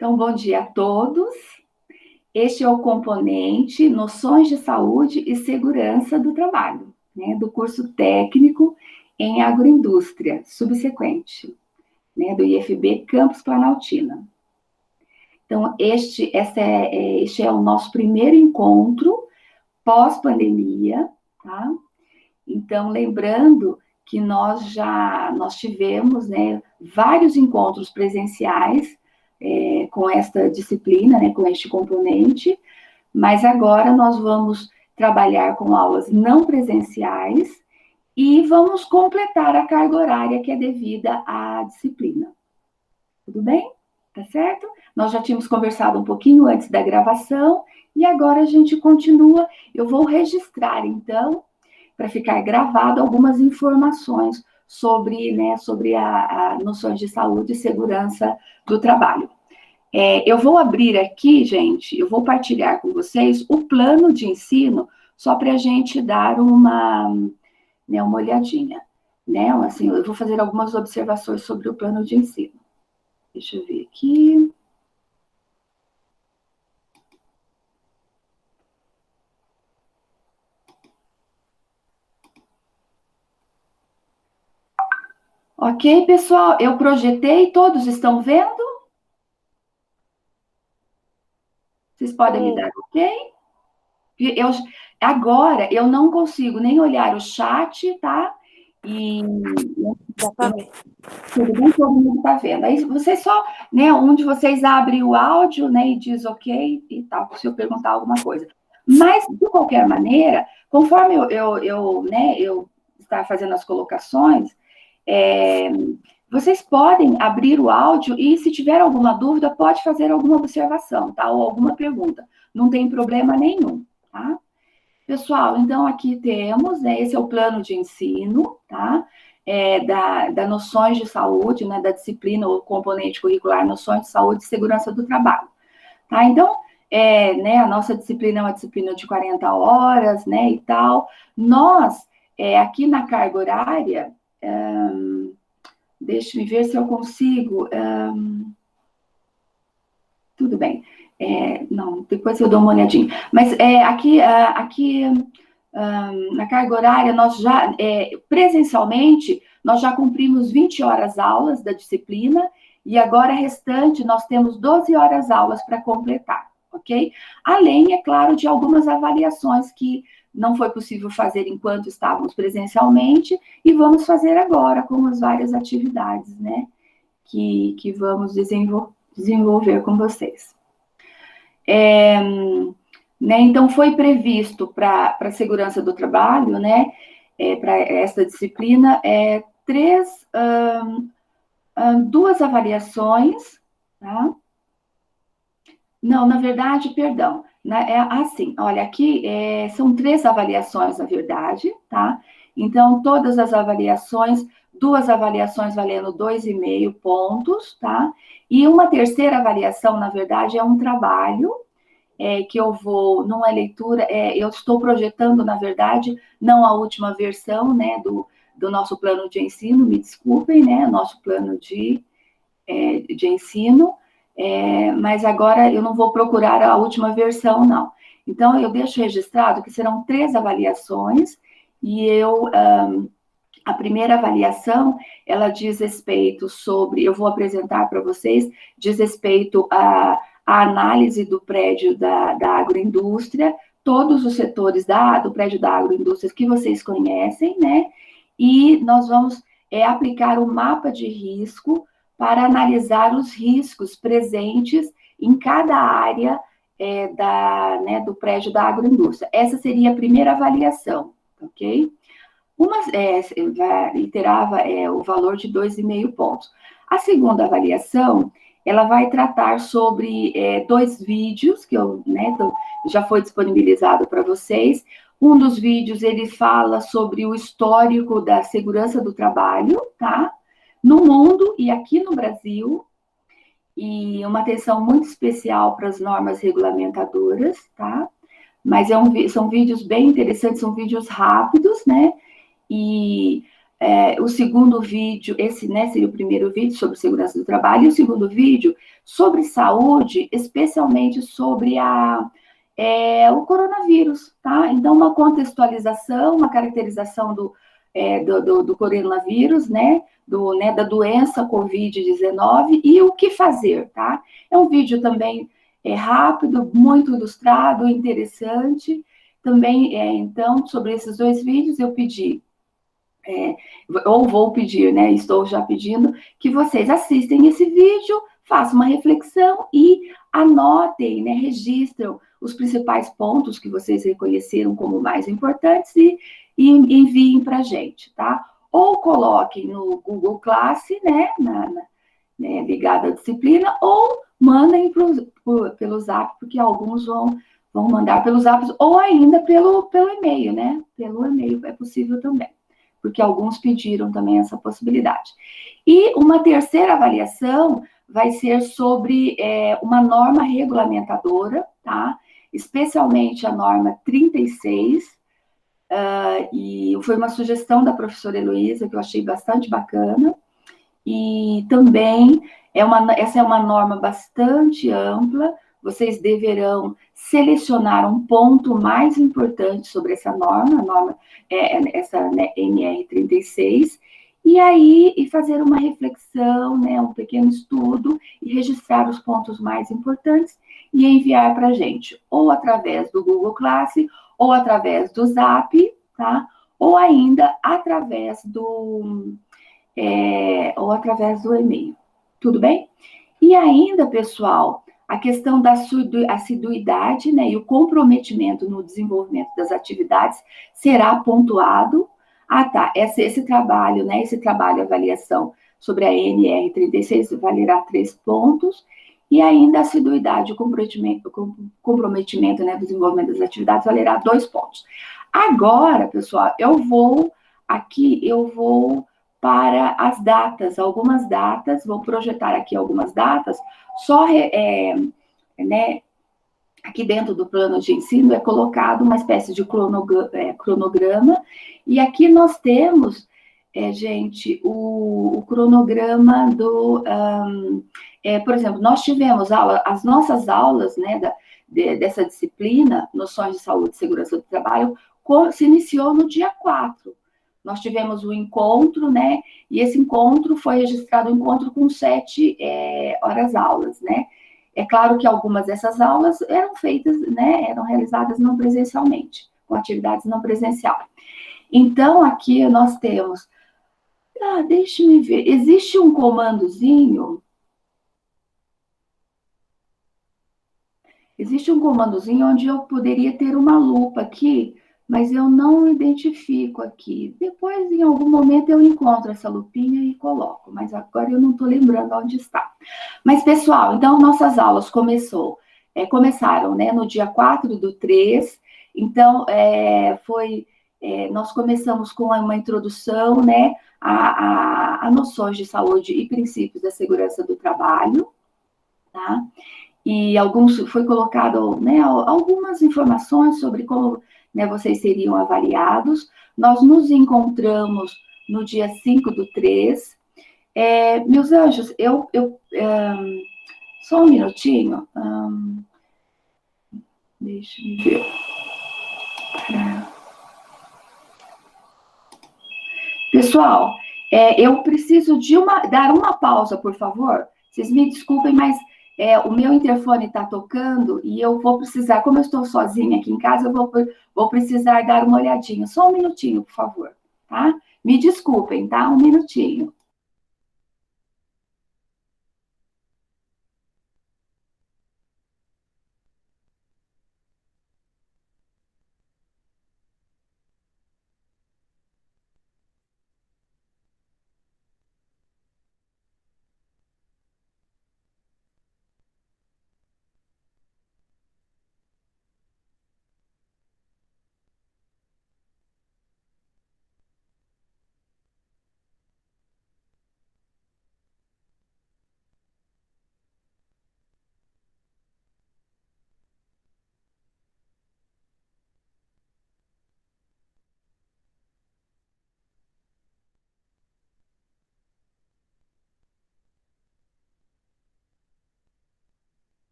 Então, bom dia a todos. Este é o componente Noções de Saúde e Segurança do Trabalho, né, do curso técnico em agroindústria, subsequente, né, do IFB Campus Planaltina. Então, este é o nosso primeiro encontro pós-pandemia, tá? Então, lembrando que nós tivemos, né, vários encontros presenciais com esta disciplina, né, com este componente, mas agora nós vamos trabalhar com aulas não presenciais e vamos completar a carga horária que é devida à disciplina. Tudo bem? Tá certo? Nós já tínhamos conversado um pouquinho antes da gravação e agora a gente continua. Eu vou registrar, então, para ficar gravado algumas informações sobre, né, sobre a noções de saúde e segurança do trabalho. Eu vou abrir aqui, gente, eu vou partilhar com vocês o plano de ensino, só para a gente dar uma olhadinha, né? Assim, eu vou fazer algumas observações sobre o plano de ensino. Deixa eu ver aqui. Ok, pessoal, eu projetei, todos estão vendo? Vocês podem me dar ok? Agora eu não consigo nem olhar o chat, tá? E tudo bem, todo mundo está vendo. Aí vocês só, né, um de vocês abre o áudio, né, e diz ok e tal, se eu perguntar alguma coisa. Mas, de qualquer maneira, conforme eu estava fazendo as colocações, vocês podem abrir o áudio e, se tiver alguma dúvida, pode fazer alguma observação, tá? Ou alguma pergunta. Não tem problema nenhum, tá? Pessoal, então aqui temos, né, esse é o plano de ensino, tá? Da Noções de Saúde, né, da disciplina ou componente curricular Noções de Saúde e Segurança do Trabalho. Tá? Então, né, a nossa disciplina é uma disciplina de 40 horas, né, e tal. Nós, aqui na carga horária, deixa-me ver se eu consigo. Tudo bem. Não, depois eu dou uma olhadinha. Mas aqui na carga horária, nós já, presencialmente, nós já cumprimos 20 horas aulas da disciplina, e agora, restante, nós temos 12 horas aulas para completar, ok? Além, é claro, de algumas avaliações que não foi possível fazer enquanto estávamos presencialmente, e vamos fazer agora com as várias atividades, né, que vamos desenvolver com vocês. Né, então, foi previsto para a segurança do trabalho, né, para essa disciplina, duas avaliações, tá? Não, na verdade, perdão, né, assim, olha, aqui são 3 avaliações, na verdade, tá? Então, todas as avaliações, 2 avaliações valendo 2,5 pontos, tá? E uma terceira avaliação, na verdade, é um trabalho, que eu vou, numa leitura, eu estou projetando, na verdade, não a última versão, né, do nosso plano de ensino, me desculpem, né, nosso plano de ensino, mas agora eu não vou procurar a última versão, não. Então, eu deixo registrado que serão 3 avaliações, e a primeira avaliação, ela diz respeito sobre, eu vou apresentar para vocês, diz respeito a análise do prédio da agroindústria, todos os setores do prédio da agroindústria que vocês conhecem, né? E nós vamos aplicar o mapa de risco para analisar os riscos presentes em cada área do prédio da agroindústria. Essa seria a primeira avaliação, ok? Iterava o valor de 2,5 pontos. A segunda avaliação, ela vai tratar sobre 2 vídeos que já foi disponibilizado para vocês. Um dos vídeos, ele fala sobre o histórico da segurança do trabalho, tá? No mundo e aqui no Brasil, e uma atenção muito especial para as normas regulamentadoras, tá? Mas são vídeos bem interessantes, são vídeos rápidos, né? E o segundo vídeo, esse, né, seria o primeiro vídeo sobre segurança do trabalho, e o segundo vídeo sobre saúde, especialmente sobre o coronavírus, tá? Então, uma contextualização, uma caracterização do coronavírus, né? Da doença Covid-19 e o que fazer, tá? É um vídeo também rápido, muito ilustrado, interessante. Também, então, sobre esses dois vídeos, eu pedi ou vou pedir, né? Estou já pedindo que vocês assistem esse vídeo, façam uma reflexão e anotem, né? Registram os principais pontos que vocês reconheceram como mais importantes e enviem para a gente, tá? Ou coloquem no Google Class, né? Né, ligado à disciplina, ou mandem pelo Zap, porque alguns vão mandar pelo Zap, ou ainda pelo e-mail, né? Pelo e-mail é possível também, porque alguns pediram também essa possibilidade. E uma terceira avaliação vai ser sobre uma norma regulamentadora, tá? Especialmente a norma 36, e foi uma sugestão da professora Heloísa, que eu achei bastante bacana, e também essa é uma norma bastante ampla, vocês deverão selecionar um ponto mais importante sobre essa norma, a norma essa, né, NR36, e aí fazer uma reflexão, né, um pequeno estudo, e registrar os pontos mais importantes e enviar para a gente, ou através do Google Class, ou através do Zap, tá? Ou ainda através ou através do e-mail. Tudo bem? E ainda, pessoal, a questão da assiduidade, né, e o comprometimento no desenvolvimento das atividades será pontuado. Ah, tá, esse trabalho, né, esse trabalho avaliação sobre a NR36 valerá 3 pontos, e ainda a assiduidade, o comprometimento, né, do desenvolvimento das atividades valerá 2 pontos. Agora, pessoal, eu vou para as datas, algumas datas, vou projetar aqui algumas datas, só né, aqui dentro do plano de ensino é colocado uma espécie de cronograma, e aqui nós temos, gente, o cronograma por exemplo, nós tivemos as nossas aulas, né, dessa disciplina, Noções de Saúde e Segurança do Trabalho, se iniciou no dia 4. Nós tivemos o encontro, né? E esse encontro foi registrado um encontro com 7 horas aulas, né? É claro que algumas dessas aulas eram feitas, né? Eram realizadas não presencialmente, com atividades não presencial. Então, aqui nós temos. Deixe-me ver. Existe um comandozinho. Existe um comandozinho onde eu poderia ter uma lupa aqui, mas eu não identifico aqui. Depois, em algum momento, eu encontro essa lupinha e coloco, mas agora eu não estou lembrando onde está. Mas, pessoal, então, nossas aulas começaram, né, no dia 4/3, então, nós começamos com uma introdução, né, a noções de saúde e princípios da segurança do trabalho, tá? E foi colocado, né, algumas informações sobre como, né, vocês seriam avaliados. Nós nos encontramos no dia 5/3. Meus anjos, só um minutinho. Deixa eu ver. Pessoal, eu preciso dar uma pausa, por favor. Vocês me desculpem, mas o meu interfone está tocando e eu vou precisar, como eu estou sozinha aqui em casa, eu vou precisar dar uma olhadinha. Só um minutinho, por favor, tá? Me desculpem, tá? Um minutinho.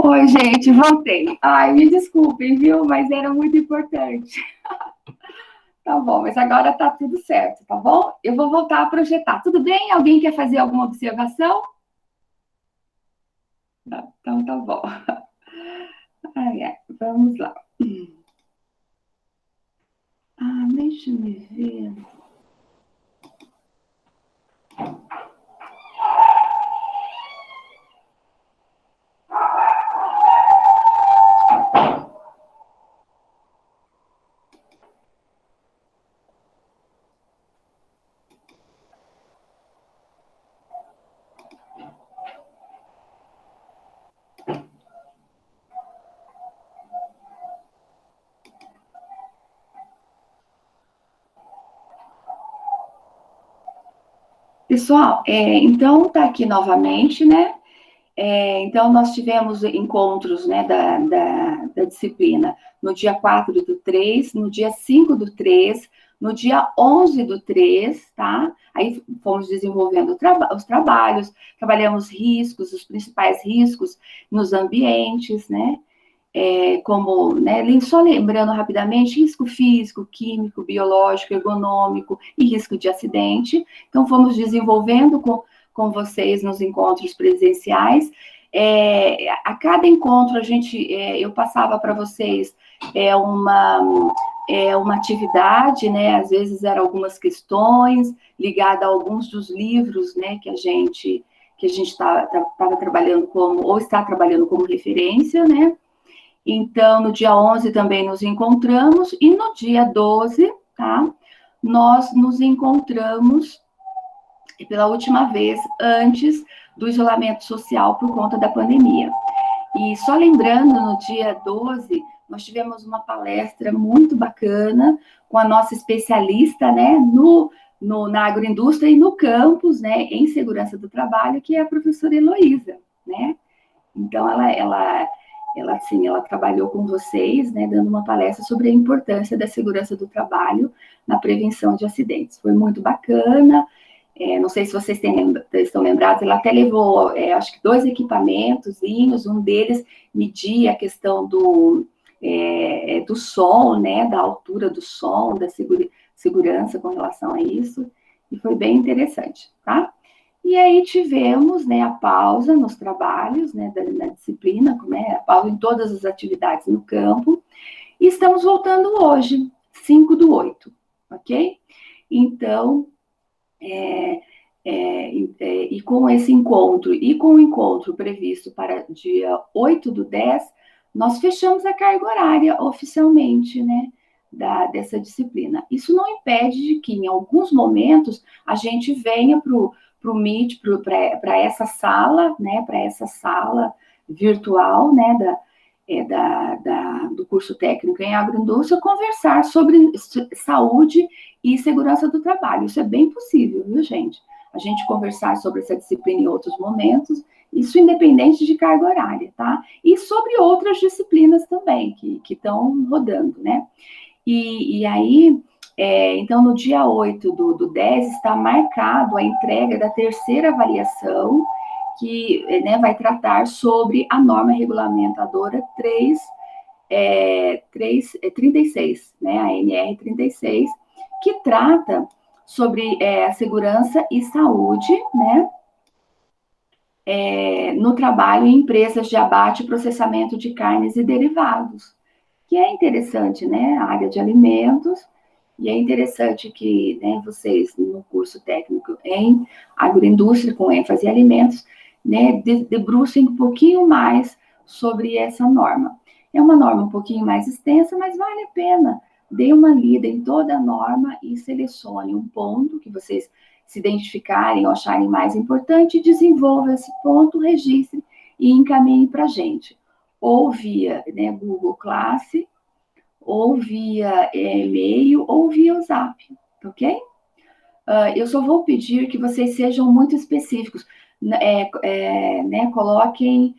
Oi, gente, voltei. Ai, me desculpem, viu? Mas era muito importante. Tá bom, mas agora tá tudo certo, tá bom? Eu vou voltar a projetar. Tudo bem? Alguém quer fazer alguma observação? Não, então tá bom. Ai, ai, vamos lá. Ah, deixa eu ver. Pessoal, então tá aqui novamente, né? Então, nós tivemos encontros, né, da disciplina no dia 4/3, no dia 5/3, no dia 11/3, tá? Aí fomos desenvolvendo os trabalhos, trabalhamos riscos, os principais riscos nos ambientes, né? Como, né, só lembrando rapidamente, risco físico, químico, biológico, ergonômico e risco de acidente. Então, fomos desenvolvendo com vocês nos encontros presenciais. A cada encontro, eu passava para vocês uma atividade, né? Às vezes eram algumas questões ligadas a alguns dos livros, né, que a gente estava trabalhando como, ou está trabalhando como referência, né? Então, no dia 11 também nos encontramos, e no dia 12, tá? Nós nos encontramos pela última vez antes do isolamento social por conta da pandemia. E só lembrando, no dia 12, nós tivemos uma palestra muito bacana com a nossa especialista, né, na agroindústria e no campus, né, em segurança do trabalho, que é a professora Heloísa, né? Então, ela trabalhou com vocês, né, dando uma palestra sobre a importância da segurança do trabalho na prevenção de acidentes. Foi muito bacana. Não sei se vocês estão lembrados, ela até levou, acho que 2 equipamentozinhos, um deles media a questão do som, né, da altura do som, da segurança com relação a isso, e foi bem interessante, tá? E aí tivemos, né, a pausa nos trabalhos, né, na disciplina, né, a pausa em todas as atividades no campo, e estamos voltando hoje, 5/8, ok? Então, e com esse encontro, e com o encontro previsto para dia 8/10, nós fechamos a carga horária oficialmente, né, dessa disciplina. Isso não impede de que, em alguns momentos, a gente venha para o Meet, para essa sala, né, para essa sala virtual, né, do curso técnico em agroindústria, conversar sobre saúde e segurança do trabalho. Isso é bem possível, viu, gente? A gente conversar sobre essa disciplina em outros momentos, isso independente de carga horária, tá? E sobre outras disciplinas também que estão rodando, né? E aí, então, no dia 8/10, está marcado a entrega da terceira avaliação, que, né, vai tratar sobre a norma regulamentadora 36, né, a NR 36, que trata sobre a segurança e saúde, né, no trabalho em empresas de abate e processamento de carnes e derivados, que é interessante, né, a área de alimentos, e é interessante que, né, vocês, no curso técnico em agroindústria, com ênfase em alimentos, né, debrucem um pouquinho mais sobre essa norma. É uma norma um pouquinho mais extensa, mas vale a pena. Dê uma lida em toda a norma e selecione um ponto que vocês se identificarem ou acharem mais importante, desenvolva esse ponto, registre e encaminhe para a gente. Ou via, né, Google Classe, ou via e-mail, ou via WhatsApp, ok? Eu só vou pedir que vocês sejam muito específicos, né, coloquem,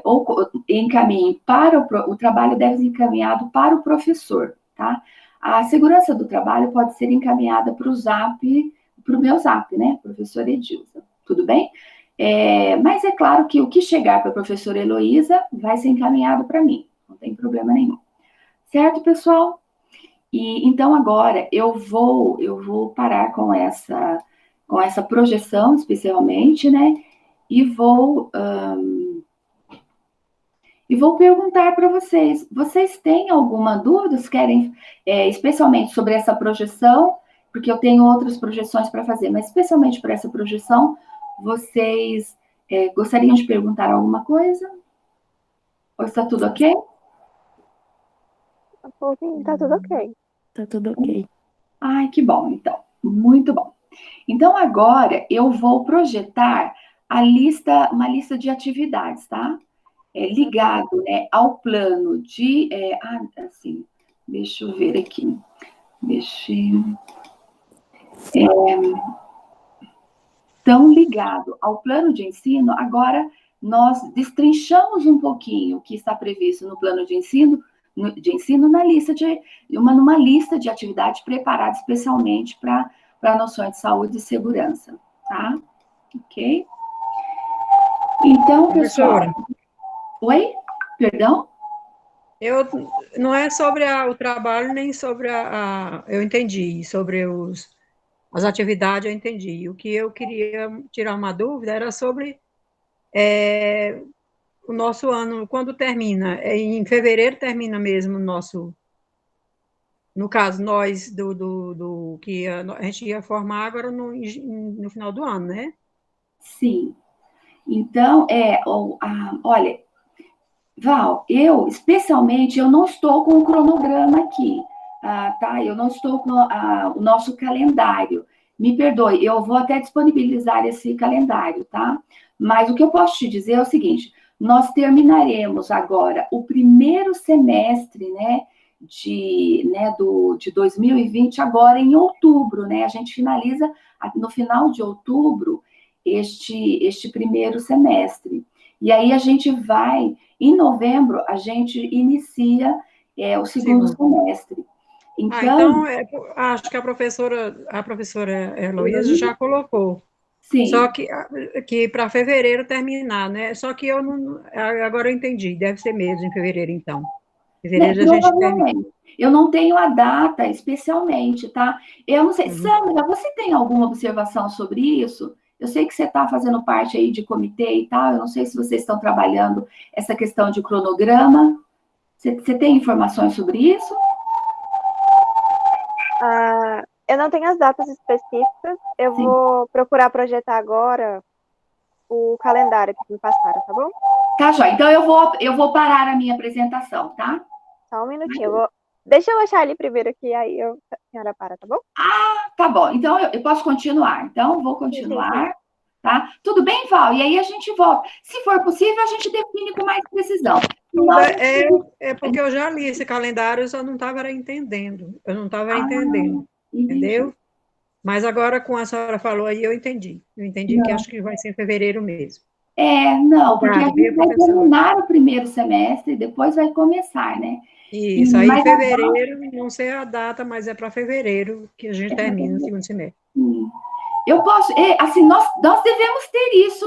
ou encaminhem para o trabalho deve ser encaminhado para o professor, tá? A segurança do trabalho pode ser encaminhada para o Zap, para o meu Zap, né, professora Edilza, tudo bem? Mas é claro que o que chegar para a professora Heloísa vai ser encaminhado para mim, não tem problema nenhum. Certo, pessoal? E então agora eu vou parar com essa projeção, especialmente, né? E vou perguntar para vocês: vocês têm alguma dúvida? Vocês querem, especialmente sobre essa projeção, porque eu tenho outras projeções para fazer, mas especialmente para essa projeção, vocês gostariam de perguntar alguma coisa? Ou está tudo ok? Tá tudo ok. Tá tudo ok. Ai, que bom, então. Muito bom. Então, agora eu vou projetar uma lista de atividades, tá? Ligado, né, ao plano de. Assim, deixa eu ver aqui. Tão ligado ao plano de ensino, agora nós destrinchamos um pouquinho o que está previsto no plano de ensino, numa lista de atividades preparadas especialmente para noções de saúde e segurança, tá? Ok? Então, pessoal. Professora, Oi? Perdão? não é sobre o trabalho, nem sobre eu entendi, sobre as atividades, eu entendi. O que eu queria tirar uma dúvida era sobre o nosso ano, quando termina. Em fevereiro termina mesmo o nosso, no caso, nós, do que a gente ia formar agora no final do ano, né? Sim. Então, olha, Val, especialmente, eu não estou com o cronograma aqui, tá? Eu não estou com o nosso calendário. Me perdoe, eu vou até disponibilizar esse calendário, tá? Mas o que eu posso te dizer é o seguinte: nós terminaremos agora o primeiro semestre, né, de 2020, agora em outubro, né? A gente finaliza no final de outubro este primeiro semestre. E aí a gente vai, em novembro, a gente inicia o segundo semestre. Então, acho que a professora Heloísa já colocou. Sim. Só que para fevereiro terminar, né? Só que eu não. Agora eu entendi, deve ser mesmo em fevereiro, então. Né, Fevereiro a gente termina. provavelmente. Eu não tenho a data especialmente, tá? Eu não sei. Sandra, você tem alguma observação sobre isso? Eu sei que você está fazendo parte aí de comitê e tal, eu não sei se vocês estão trabalhando essa questão de cronograma. Você tem informações sobre isso? Eu não tenho as datas específicas, eu Sim. vou procurar projetar agora o calendário que me passaram, tá bom? Tá, joia. Então eu vou parar a minha apresentação, tá? Só um minutinho. Deixa eu achar ali primeiro aqui, aí a senhora para, tá bom? Tá bom. Então eu posso continuar. Então vou Sim. continuar, tá? Tudo bem, Val? E aí a gente volta. Se for possível, a gente define com mais precisão. Não, É porque eu já li esse calendário, eu só não estava entendendo. Eu não estava entendendo, entendi. entendeu? Mas agora, com a senhora falou aí, eu entendi. Eu entendi que acho que vai ser em fevereiro mesmo. Não, porque a Obrigada, gente viu, vai professora? terminar o primeiro semestre, depois vai começar, né? Isso, aí Mas fevereiro, não sei a data, mas é para fevereiro que a gente termina o segundo semestre. eu posso, assim, nós devemos ter isso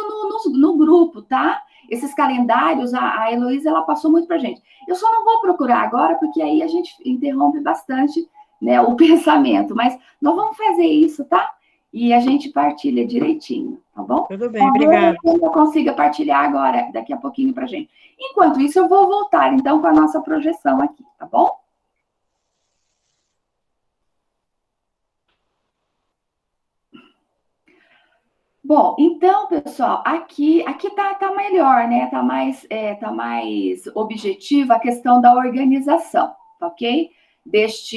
no grupo, tá? Esses calendários, a Heloísa, ela passou muito pra gente. Eu só não vou procurar agora, porque aí a gente interrompe bastante, né, o pensamento, mas nós vamos fazer isso, tá? E a gente partilha direitinho, tá bom? Tudo bem, Vamos ver obrigada. se eu consigo partilhar agora, daqui a pouquinho pra gente. Enquanto isso, eu vou voltar, então, com a nossa projeção aqui, tá bom? Bom, então, pessoal, aqui tá melhor, né? Tá mais objetiva a questão da organização, tá ok? Dessa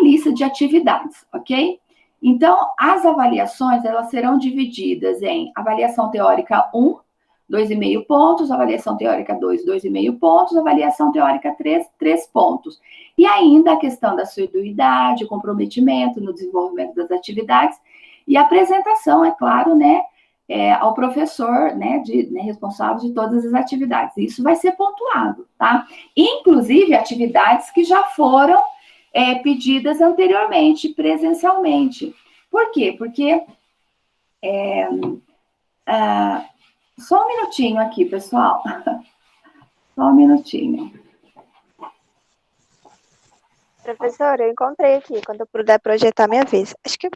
lista de atividades, ok? Então, as avaliações, elas serão divididas em avaliação teórica 1, 2,5 pontos, avaliação teórica 2, 2,5 pontos, avaliação teórica 3, 3 pontos. E ainda a questão da assiduidade, comprometimento no desenvolvimento das atividades, e a apresentação, é claro, né, ao professor, né, responsável de todas as atividades. Isso vai ser pontuado, tá? Inclusive atividades que já foram pedidas anteriormente, presencialmente. Por quê? Porque Só um minutinho aqui, pessoal. Só um minutinho. Professora, eu encontrei aqui, quando eu puder projetar minha vez. Acho que...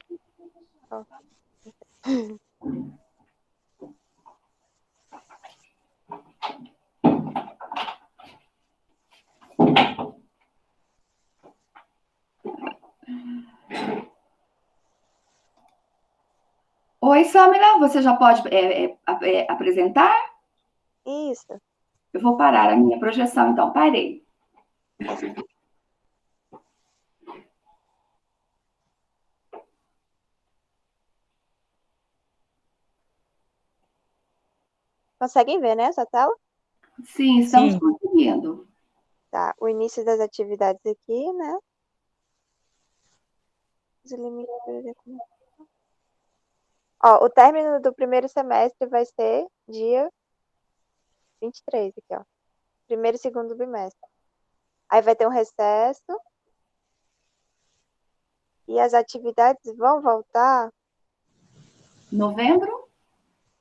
Oi, Samila, você já pode apresentar? Isso. Eu vou parar a minha projeção, então. Parei. Conseguem ver, né, essa tela? Sim, estamos Sim. conseguindo. Tá, o início das atividades aqui, né? Os limites. Ó, o término do primeiro semestre vai ser dia 23 aqui, ó. Primeiro e segundo bimestre. Aí vai ter um recesso. E as atividades vão voltar, Novembro,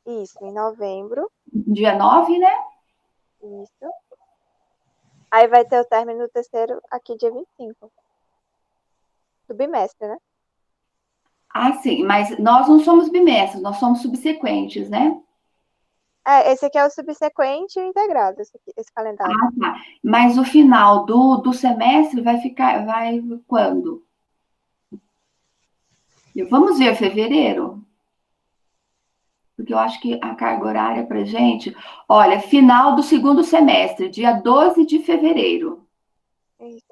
isso, em novembro. dia 9, né? Isso. Aí vai ter o término do terceiro aqui, dia 25. Do bimestre, né? Ah, sim, mas nós não somos bimestres, nós somos subsequentes, né? Esse aqui é o subsequente e o integrado, esse calendário. Ah, tá. Mas o final do semestre vai quando? Vamos ver fevereiro? Porque eu acho que a carga horária para gente, olha, final do segundo semestre, dia 12 de fevereiro, Isso.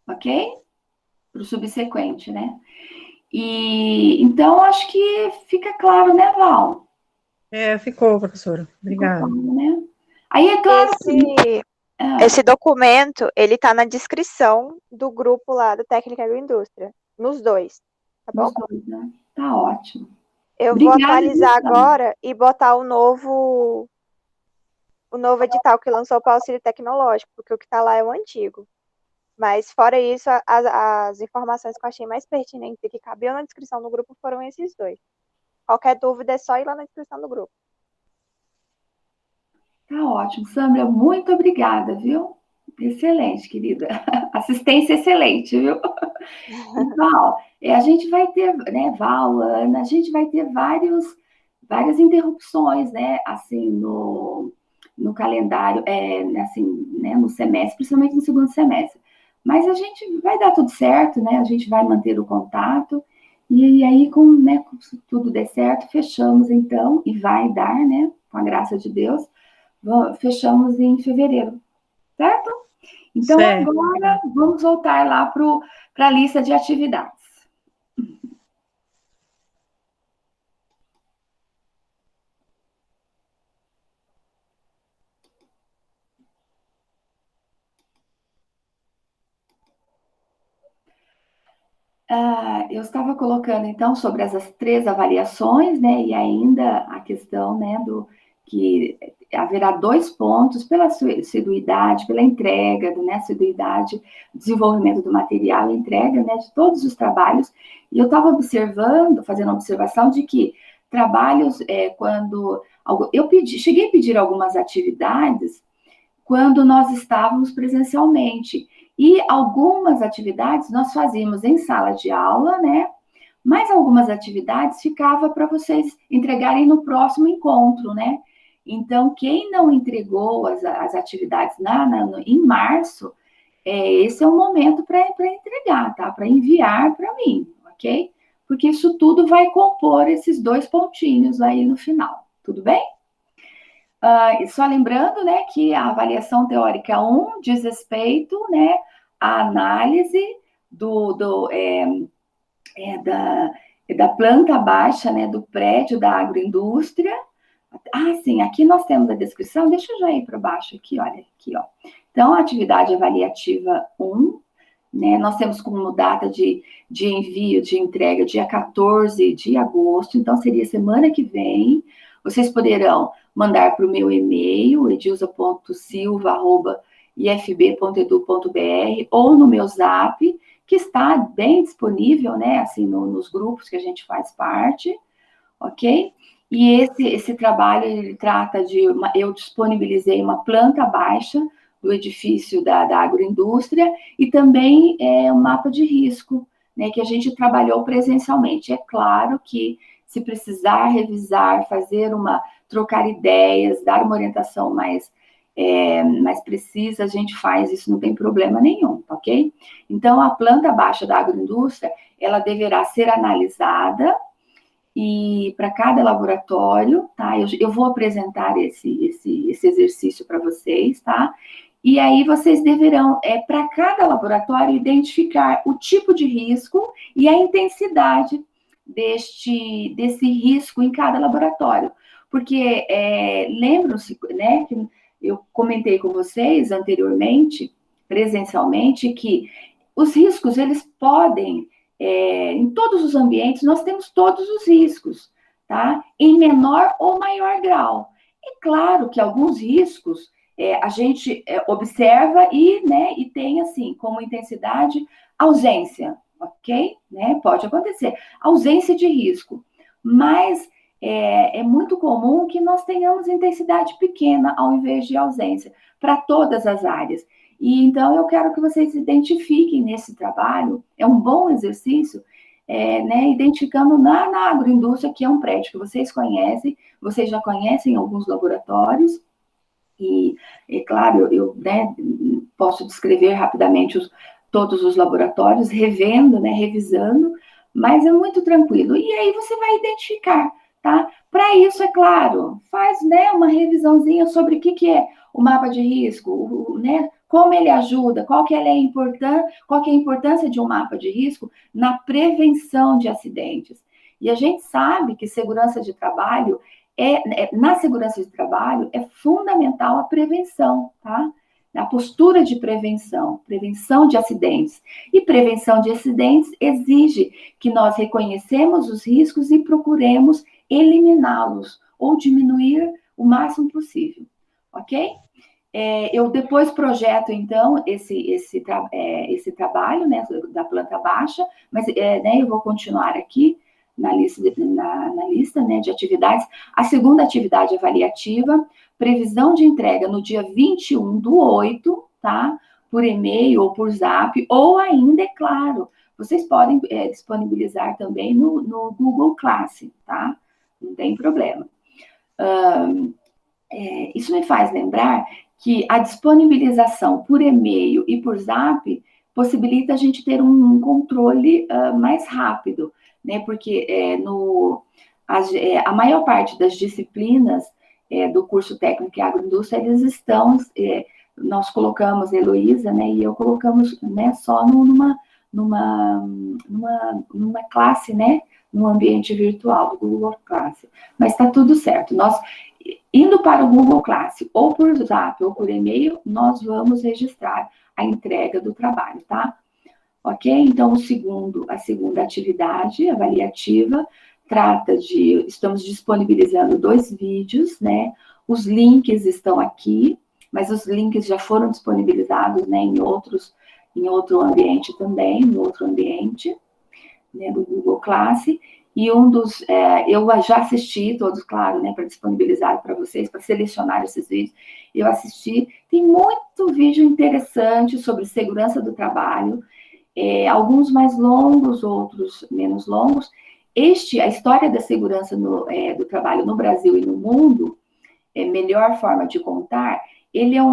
ok? Para o subsequente, né? E então acho que fica claro, né, Val? Ficou, professora. Ficou Obrigada. claro, né? Aí é claro que. Esse documento, ele tá na descrição do grupo lá da Técnica Agroindústria, nos dois, tá bom? Nos dois, né? Tá ótimo. Eu vou Obrigada, atualizar Gustavo. agora e botar o novo edital que lançou para o auxílio tecnológico, porque o que está lá é o antigo. Mas, fora isso, as informações que eu achei mais pertinentes e que cabiam na descrição do grupo foram esses dois. Qualquer dúvida é só ir lá na descrição do grupo. Tá ótimo. Sandra, muito obrigada, viu? Excelente, querida. Assistência excelente, viu? Val, a gente vai ter, né, Val, Ana, a gente vai ter várias interrupções, né, assim, no calendário, assim, né, no semestre, principalmente no segundo semestre. Mas a gente vai dar tudo certo, né, a gente vai manter o contato, e aí, né, se tudo der certo, fechamos, então, e vai dar, né, com a graça de Deus, fechamos em fevereiro, certo? Então, Certo. agora, vamos voltar lá para a lista de atividades. Eu estava colocando, então, sobre essas 3 avaliações, né, e ainda a questão, né, que haverá 2 pontos pela assiduidade, pela entrega, né, assiduidade, desenvolvimento do material, entrega, né, de todos os trabalhos, e eu estava observando, fazendo a observação de que trabalhos, cheguei a pedir algumas atividades quando nós estávamos presencialmente. E algumas atividades nós fazíamos em sala de aula, né? Mas algumas atividades ficava para vocês entregarem no próximo encontro, né? Então, quem não entregou as atividades em março, esse é o momento para entregar, tá? Para enviar para mim, ok? Porque isso tudo vai compor esses 2 pontinhos aí no final, tudo bem? Só lembrando, né, que a avaliação teórica 1 diz respeito, né, à análise da planta baixa, né, do prédio da agroindústria. Sim, aqui nós temos a descrição, deixa eu já ir para baixo aqui, olha, aqui, ó. Então, a atividade avaliativa 1, né, nós temos como data de envio, de entrega, dia 14 de agosto, então seria semana que vem. Vocês poderão mandar para o meu e-mail, edilza.silva@ifb.edu.br, ou no meu zap, que está bem disponível, né, assim, nos grupos que a gente faz parte, ok? E esse trabalho, ele trata de, eu disponibilizei uma planta baixa do edifício da agroindústria e também um mapa de risco, né, que a gente trabalhou presencialmente. É claro que se precisar revisar, trocar ideias, dar uma orientação mais precisa, a gente faz, isso não tem problema nenhum, ok? Então, a planta baixa da agroindústria, ela deverá ser analisada e para cada laboratório, tá? Eu vou apresentar esse exercício para vocês, tá? E aí vocês deverão, para cada laboratório, identificar o tipo de risco e a intensidade desse risco em cada laboratório. Porque lembram-se, né, que eu comentei com vocês anteriormente, presencialmente, que os riscos, eles podem em todos os ambientes, nós temos todos os riscos, tá? Em menor ou maior grau. É claro que alguns riscos a gente observa e tem, assim, como intensidade, ausência, ok? Né? Pode acontecer. Ausência de risco. Mas é muito comum que nós tenhamos intensidade pequena ao invés de ausência, para todas as áreas. E então eu quero que vocês identifiquem nesse trabalho, é um bom exercício, identificando na agroindústria, que é um prédio que vocês conhecem, vocês já conhecem alguns laboratórios, e, é claro, eu posso descrever rapidamente todos os laboratórios, revendo, revisando, mas é muito tranquilo. E aí você vai identificar, tá? Para isso, é claro, faz uma revisãozinha sobre o que é o mapa de risco, como ele ajuda, qual que é a importância de um mapa de risco na prevenção de acidentes. E a gente sabe que segurança de trabalho na segurança de trabalho é fundamental a prevenção, tá? A postura de prevenção de acidentes. E prevenção de acidentes exige que nós reconhecemos os riscos e procuremos eliminá-los ou diminuir o máximo possível, ok? Eu depois projeto, então, esse trabalho, da planta baixa, mas eu vou continuar aqui na lista de atividades. A segunda atividade avaliativa, previsão de entrega no dia 21/8, tá? Por e-mail ou por zap, ou ainda, é claro, vocês podem disponibilizar também no Google Class, tá? Não tem problema. Isso me faz lembrar que a disponibilização por e-mail e por zap possibilita a gente ter um controle mais rápido, né? Porque a maior parte das disciplinas do curso técnico em agroindústria, eles estão, nós colocamos, Heloísa, e eu colocamos, só numa classe, no ambiente virtual do Google Class. Mas está tudo certo. Nós, indo para o Google Class, ou por zap, ou por e-mail, nós vamos registrar a entrega do trabalho, tá? Ok? Então, a segunda atividade avaliativa trata estamos disponibilizando 2 vídeos, Os links estão aqui, mas os links já foram disponibilizados, em outro ambiente também, no outro ambiente, do Google Class. E eu já assisti todos, claro, para disponibilizar para vocês, para selecionar esses vídeos, eu assisti. Tem muito vídeo interessante sobre segurança do trabalho, alguns mais longos, outros menos longos. A história da segurança do trabalho no Brasil e no mundo, melhor forma de contar, ele é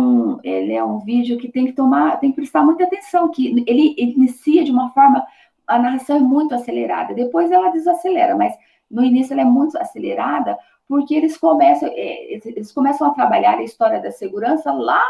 um vídeo que tem que prestar muita atenção, que ele inicia de uma forma, a narração é muito acelerada, depois ela desacelera, mas no início ela é muito acelerada, porque eles começam a trabalhar a história da segurança lá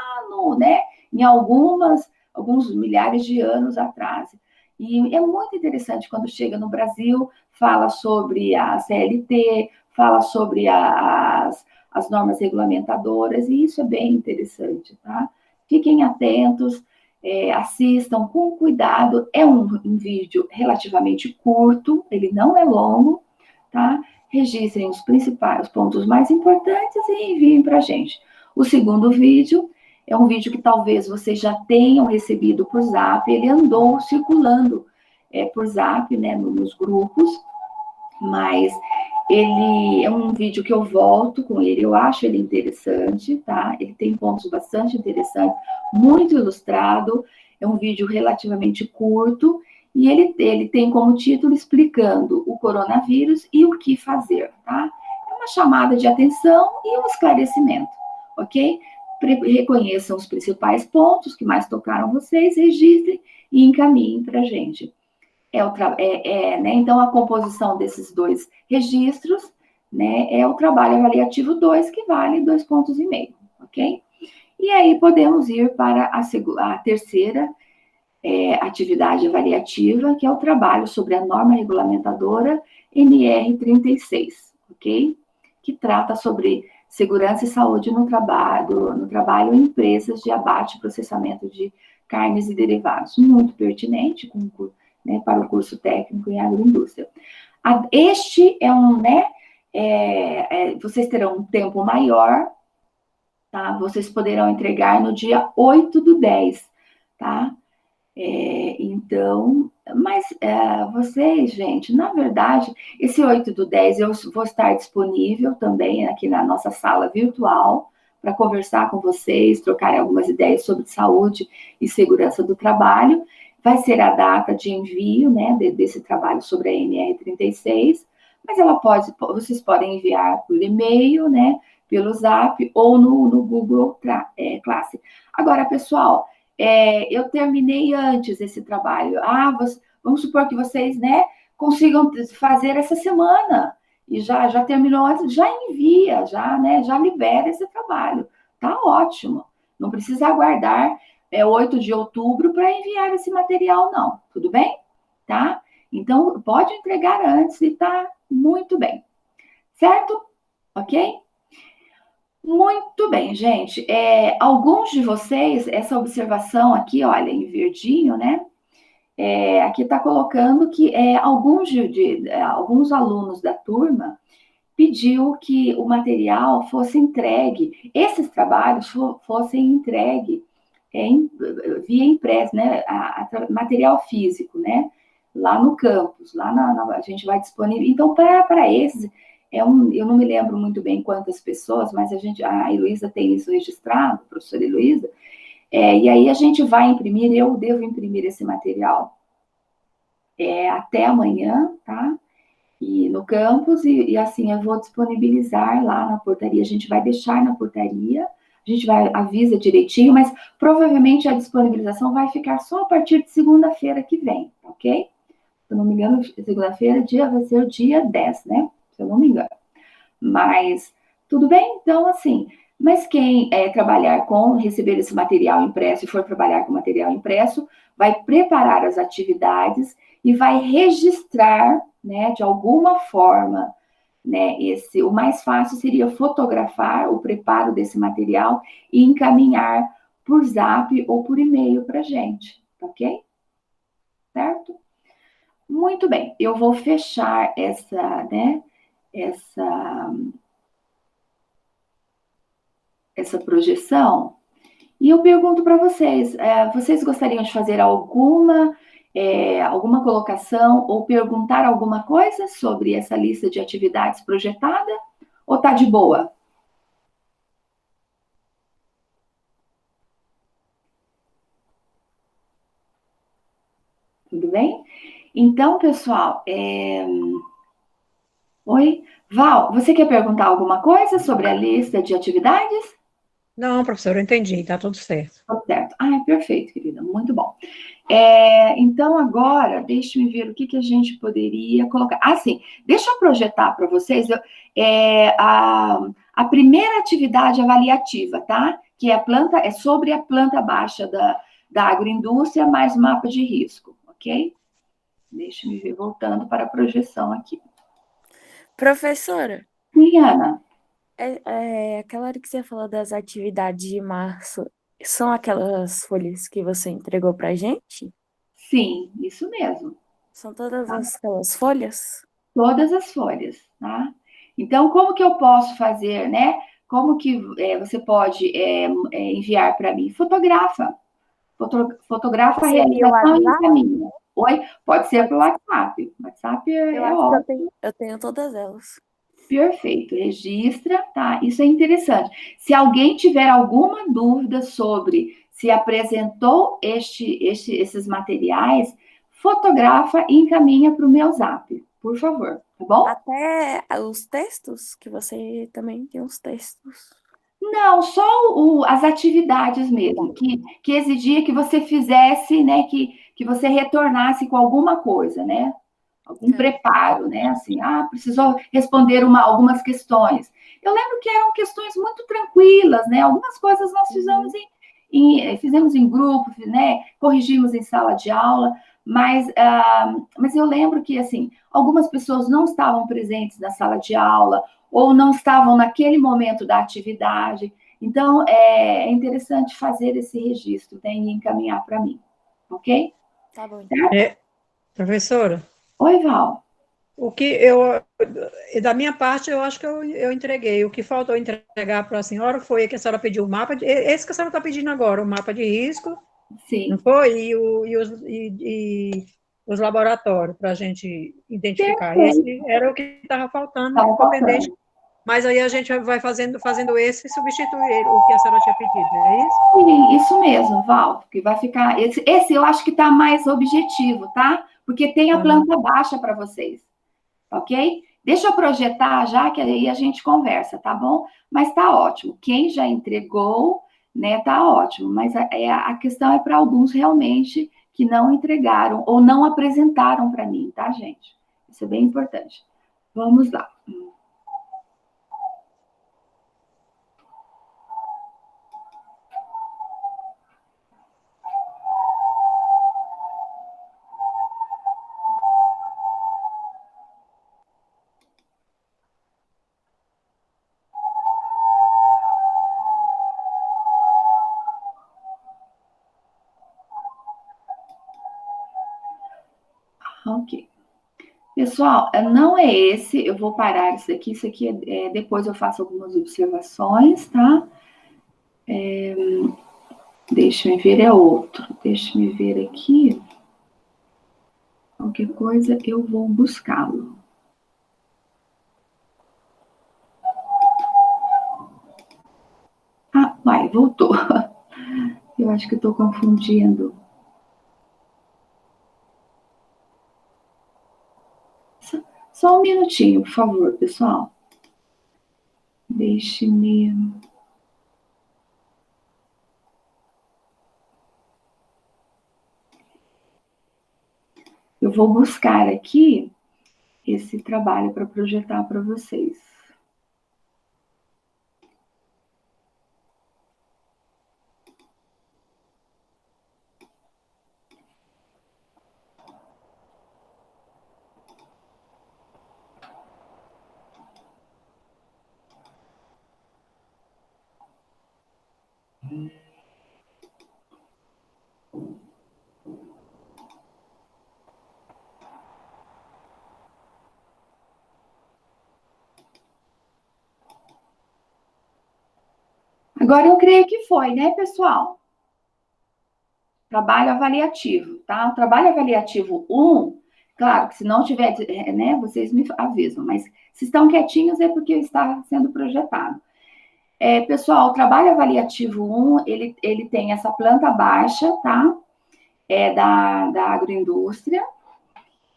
em alguns milhares de anos atrás. E é muito interessante quando chega no Brasil, fala sobre a CLT, fala sobre as normas regulamentadoras, e isso é bem interessante, tá? Fiquem atentos, assistam com cuidado. É um vídeo relativamente curto, ele não é longo, tá? Registrem os pontos mais importantes e enviem para a gente. O segundo vídeo é um vídeo que talvez vocês já tenham recebido por zap, ele andou circulando por zap, nos grupos, mas Ele é um vídeo que eu volto com ele, eu acho ele interessante, tá? Ele tem pontos bastante interessantes, muito ilustrado, é um vídeo relativamente curto, e ele tem como título explicando o coronavírus e o que fazer, tá? É uma chamada de atenção e um esclarecimento, ok? Reconheçam os principais pontos que mais tocaram vocês, registrem e encaminhem para a gente. Né, então, a composição desses dois registros, né, é o trabalho avaliativo 2, que vale 2,5 pontos, ok? E aí podemos ir para a terceira atividade avaliativa, que é o trabalho sobre a norma regulamentadora NR36, ok? Que trata sobre segurança e saúde no trabalho em empresas de abate e processamento de carnes e derivados. Muito pertinente, né, para o curso técnico em agroindústria. Este é vocês terão um tempo maior, tá? Vocês poderão entregar no dia 8/10, tá? Então, mas vocês, gente, na verdade, esse 8/10 eu vou estar disponível também aqui na nossa sala virtual para conversar com vocês, trocar algumas ideias sobre saúde e segurança do trabalho. Vai ser a data de envio, né, desse trabalho sobre a NR36, mas vocês podem enviar por e-mail, né, pelo Zap ou no Google Classe. Agora, pessoal, eu terminei antes esse trabalho. Vamos supor que vocês, né, consigam fazer essa semana e já terminou antes, já envia, já libera esse trabalho. Tá ótimo. Não precisa aguardar 8 de outubro para enviar esse material, não. Tudo bem? Tá? Então, pode entregar antes e tá muito bem. Certo? Ok? Muito bem, gente. Alguns de vocês, essa observação aqui, olha, em verdinho, né? Aqui está colocando que alguns alunos da turma pediu que o material fosse entregue, esses trabalhos fossem entregues via impresso, né? Material físico, né? Lá no campus, a gente vai disponibilizar. Então, para esses, eu não me lembro muito bem quantas pessoas, mas a Heloísa tem isso registrado, a professora Heloísa, e aí a gente vai imprimir, eu devo imprimir esse material até amanhã, tá? E no campus, e assim eu vou disponibilizar lá na portaria, a gente vai deixar na portaria, a gente avisa direitinho, mas provavelmente a disponibilização vai ficar só a partir de segunda-feira que vem, ok? Se eu não me engano, segunda-feira vai ser o dia 10, né? Se eu não me engano. Mas, tudo bem? Então, assim, mas quem receber esse material impresso e for trabalhar com material impresso, vai preparar as atividades e vai registrar, né, de alguma forma, né, o mais fácil seria fotografar o preparo desse material e encaminhar por Zap ou por e-mail para a gente, ok? Certo? Muito bem, eu vou fechar essa projeção e eu pergunto para vocês, vocês gostariam de fazer alguma colocação ou perguntar alguma coisa sobre essa lista de atividades projetada? Ou tá de boa? Tudo bem? Então, pessoal, Oi? Val, você quer perguntar alguma coisa sobre a lista de atividades? Não, professor, eu entendi, tá tudo certo. Tá certo. Perfeito, querida, muito bom. Então, agora, deixe-me ver o que a gente poderia colocar. Sim, deixa eu projetar para vocês a primeira atividade avaliativa, tá? Que é sobre a planta baixa da agroindústria, mais mapa de risco, ok? Deixa-me ver, voltando para a projeção aqui. Professora, Sim, Ana. aquela hora que você falou das atividades de março, são aquelas folhas que você entregou pra gente? Sim, isso mesmo. São todas aquelas folhas? Todas as folhas, tá? Então, como que eu posso fazer, né? Como que você pode enviar para mim? Fotografa a Seria o realização e WhatsApp? encaminha. Oi? Pode ser pelo WhatsApp. WhatsApp Eu é acho que ótimo. eu tenho todas elas. Perfeito, registra, tá? Isso é interessante. Se alguém tiver alguma dúvida sobre se apresentou esses materiais, fotografa e encaminha para o meu zap, por favor, tá bom? Até os textos, que você também tem os textos. Não, só as atividades mesmo, que exigia que você fizesse, né, que você retornasse com alguma coisa, né? Algum preparo, né? Assim, precisou responder algumas questões. Eu lembro que eram questões muito tranquilas, né? Algumas coisas nós fizemos em grupo, né? Corrigimos em sala de aula, mas eu lembro que, assim, algumas pessoas não estavam presentes na sala de aula, ou não estavam naquele momento da atividade. Então, é interessante fazer esse registro, né, e encaminhar para mim, ok? Tá bom. Professora, Oi, Val. o que da minha parte, eu acho que eu entreguei. O que faltou entregar para a senhora foi que a senhora pediu o mapa, esse que a senhora está pedindo agora, o mapa de risco, Sim. não foi? E os laboratórios, para a gente identificar. Perfeito. Esse era o que estava faltando, Estava ficou faltando. pendente. Mas aí a gente vai fazendo esse e substituir o que a senhora tinha pedido, não é isso? Sim, isso mesmo, Val, que vai ficar. Esse eu acho que está mais objetivo, tá? Porque tem a planta baixa para vocês, ok? Deixa eu projetar já, que aí a gente conversa, tá bom? Mas tá ótimo. Quem já entregou, né, tá ótimo. Mas a questão é para alguns realmente que não entregaram ou não apresentaram para mim, tá, gente? Isso é bem importante. Vamos lá. Ok. Pessoal, não é esse, eu vou parar isso aqui depois eu faço algumas observações, tá? Deixa eu ver, é outro. Deixa eu ver aqui. Qualquer coisa eu vou buscá-lo. Voltou. Eu acho que estou confundindo. Só um minutinho, por favor, pessoal. Deixe-me. Eu vou buscar aqui esse trabalho para projetar para vocês. Agora eu creio que foi, né, pessoal? Trabalho avaliativo, tá? O trabalho avaliativo 1, claro que se não tiver, né, vocês me avisam, mas se estão quietinhos é porque está sendo projetado. Pessoal, o trabalho avaliativo 1, ele tem essa planta baixa, tá? Da agroindústria.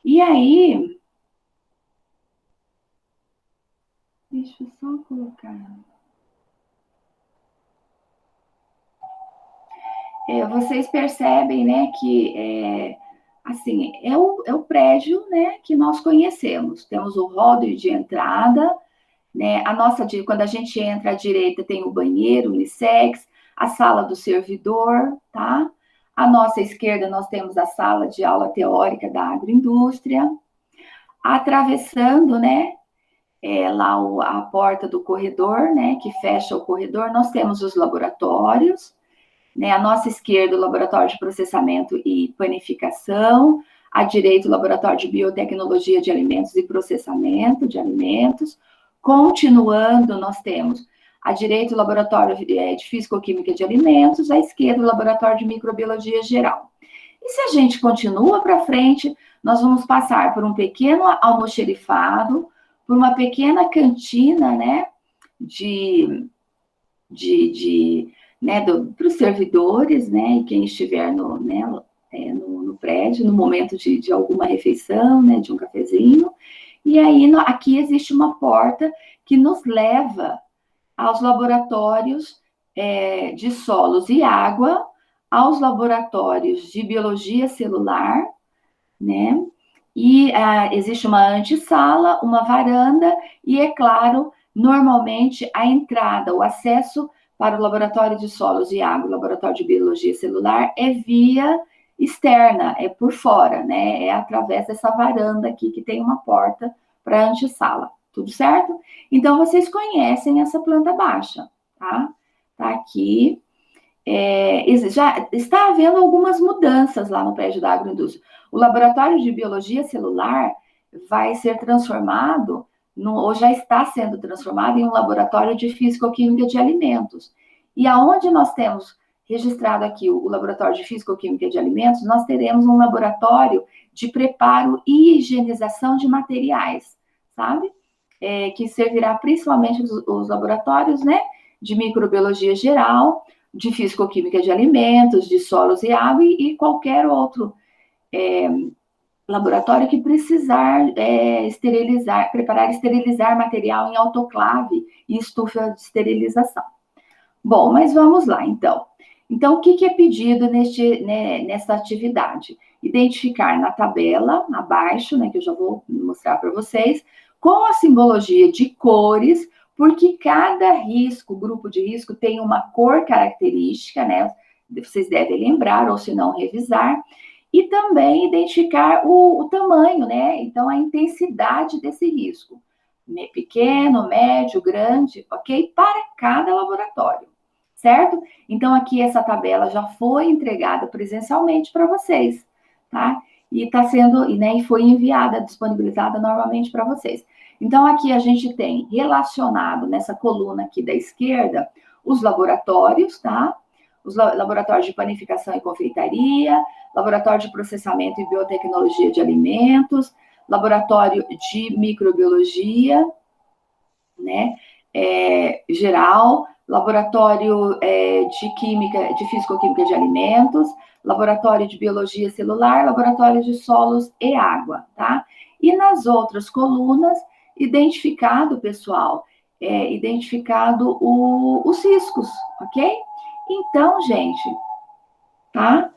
E aí, deixa eu só colocar. Vocês percebem, né, que assim, é o prédio, né, que nós conhecemos. Temos o hall de entrada, né? Quando a gente entra à direita, tem o banheiro, unissex, a sala do servidor, tá? À nossa esquerda, nós temos a sala de aula teórica da agroindústria. Atravessando, né, lá a porta do corredor, né, que fecha o corredor, nós temos os laboratórios, né? À nossa esquerda, o laboratório de processamento e panificação, à direita, o laboratório de biotecnologia de alimentos e processamento de alimentos. Continuando, nós temos à direita o laboratório de físico-química de alimentos, à esquerda o laboratório de microbiologia geral. E se a gente continua para frente, nós vamos passar por um pequeno almoxerifado, por uma pequena cantina, né, né, para os servidores, né, e quem estiver no prédio, no momento de alguma refeição, né, de um cafezinho. E aí, aqui existe uma porta que nos leva aos laboratórios de solos e água, aos laboratórios de biologia celular, né? E existe uma antessala, uma varanda, e, é claro, normalmente a entrada, o acesso para o laboratório de solos e água, o laboratório de biologia celular, é via externa, é por fora, né? É através dessa varanda aqui que tem uma porta para a antessala. Tudo certo? Então, vocês conhecem essa planta baixa, tá? Tá aqui. Já está havendo algumas mudanças lá no prédio da agroindústria. O laboratório de biologia celular vai ser transformado, ou já está sendo transformado, em um laboratório de físico-química de alimentos. E aonde nós temos registrado aqui o laboratório de físico-química de alimentos, nós teremos um laboratório de preparo e higienização de materiais, sabe? Que servirá principalmente os laboratórios, né, de microbiologia geral, de físico-química de alimentos, de solos e água, e qualquer outro laboratório que precisar preparar e esterilizar material em autoclave e estufa de esterilização. Bom, mas vamos lá, então. Então, o que é pedido nessa atividade? Identificar na tabela, abaixo, né, que eu já vou mostrar para vocês, com a simbologia de cores, porque cada grupo de risco tem uma cor característica, né? Vocês devem lembrar, ou se não, revisar. E também identificar o tamanho, né? Então, a intensidade desse risco. Pequeno, médio, grande, ok? Para cada laboratório, certo? Então, aqui essa tabela já foi entregada presencialmente para vocês, tá? E está sendo, né, e foi enviada, disponibilizada novamente para vocês. Então, aqui a gente tem relacionado nessa coluna aqui da esquerda os laboratórios, tá? Os laboratórios de panificação e confeitaria, laboratório de processamento e biotecnologia de alimentos, laboratório de microbiologia, né? Geral, laboratório de química, de físico-química de alimentos, laboratório de biologia celular, laboratório de solos e água, tá? E nas outras colunas, identificado, pessoal, identificado os riscos, ok? Então, gente, tá?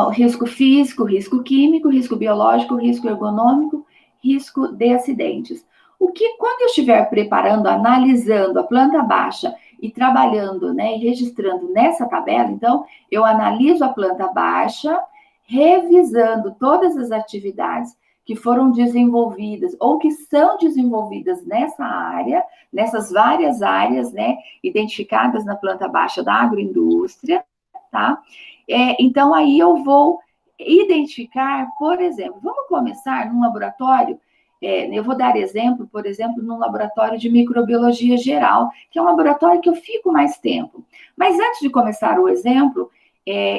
O risco físico, risco químico, risco biológico, risco ergonômico, risco de acidentes. Quando eu estiver preparando, analisando a planta baixa e trabalhando, né, e registrando nessa tabela, então, eu analiso a planta baixa, revisando todas as atividades que foram desenvolvidas ou que são desenvolvidas nessa área, nessas várias áreas, né, identificadas na planta baixa da agroindústria, tá? Então, aí eu vou identificar, por exemplo, vamos começar num laboratório, eu vou dar exemplo, por exemplo, num laboratório de microbiologia geral, que é um laboratório que eu fico mais tempo. Mas antes de começar o exemplo,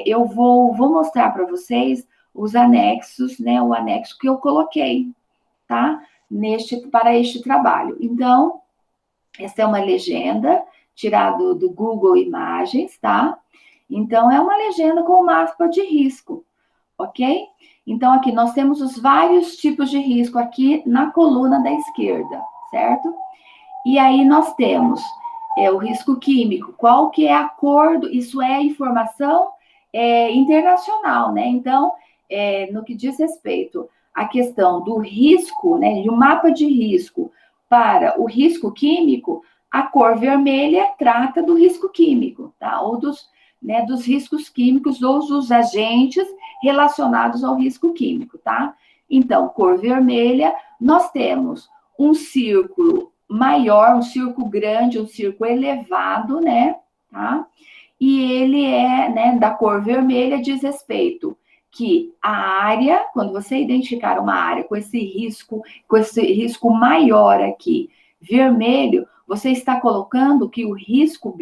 eu vou mostrar para vocês os anexos, né, o anexo que eu coloquei, tá? Para este trabalho. Então, essa é uma legenda tirada do Google Imagens, tá? Então, é uma legenda com o mapa de risco, ok? Então, aqui nós temos os vários tipos de risco aqui na coluna da esquerda, certo? E aí nós temos o risco químico, qual que é acordo, isso é informação internacional, né? Então, no que diz respeito à questão do risco, né, de um mapa de risco para o risco químico, a cor vermelha trata do risco químico, tá? Ou dos riscos químicos ou dos agentes relacionados ao risco químico, tá? Então, cor vermelha, nós temos um círculo maior, um círculo grande, um círculo elevado, né? Tá? E ele né, da cor vermelha, diz respeito que a área, quando você identificar uma área com esse risco maior aqui, vermelho, você está colocando que o risco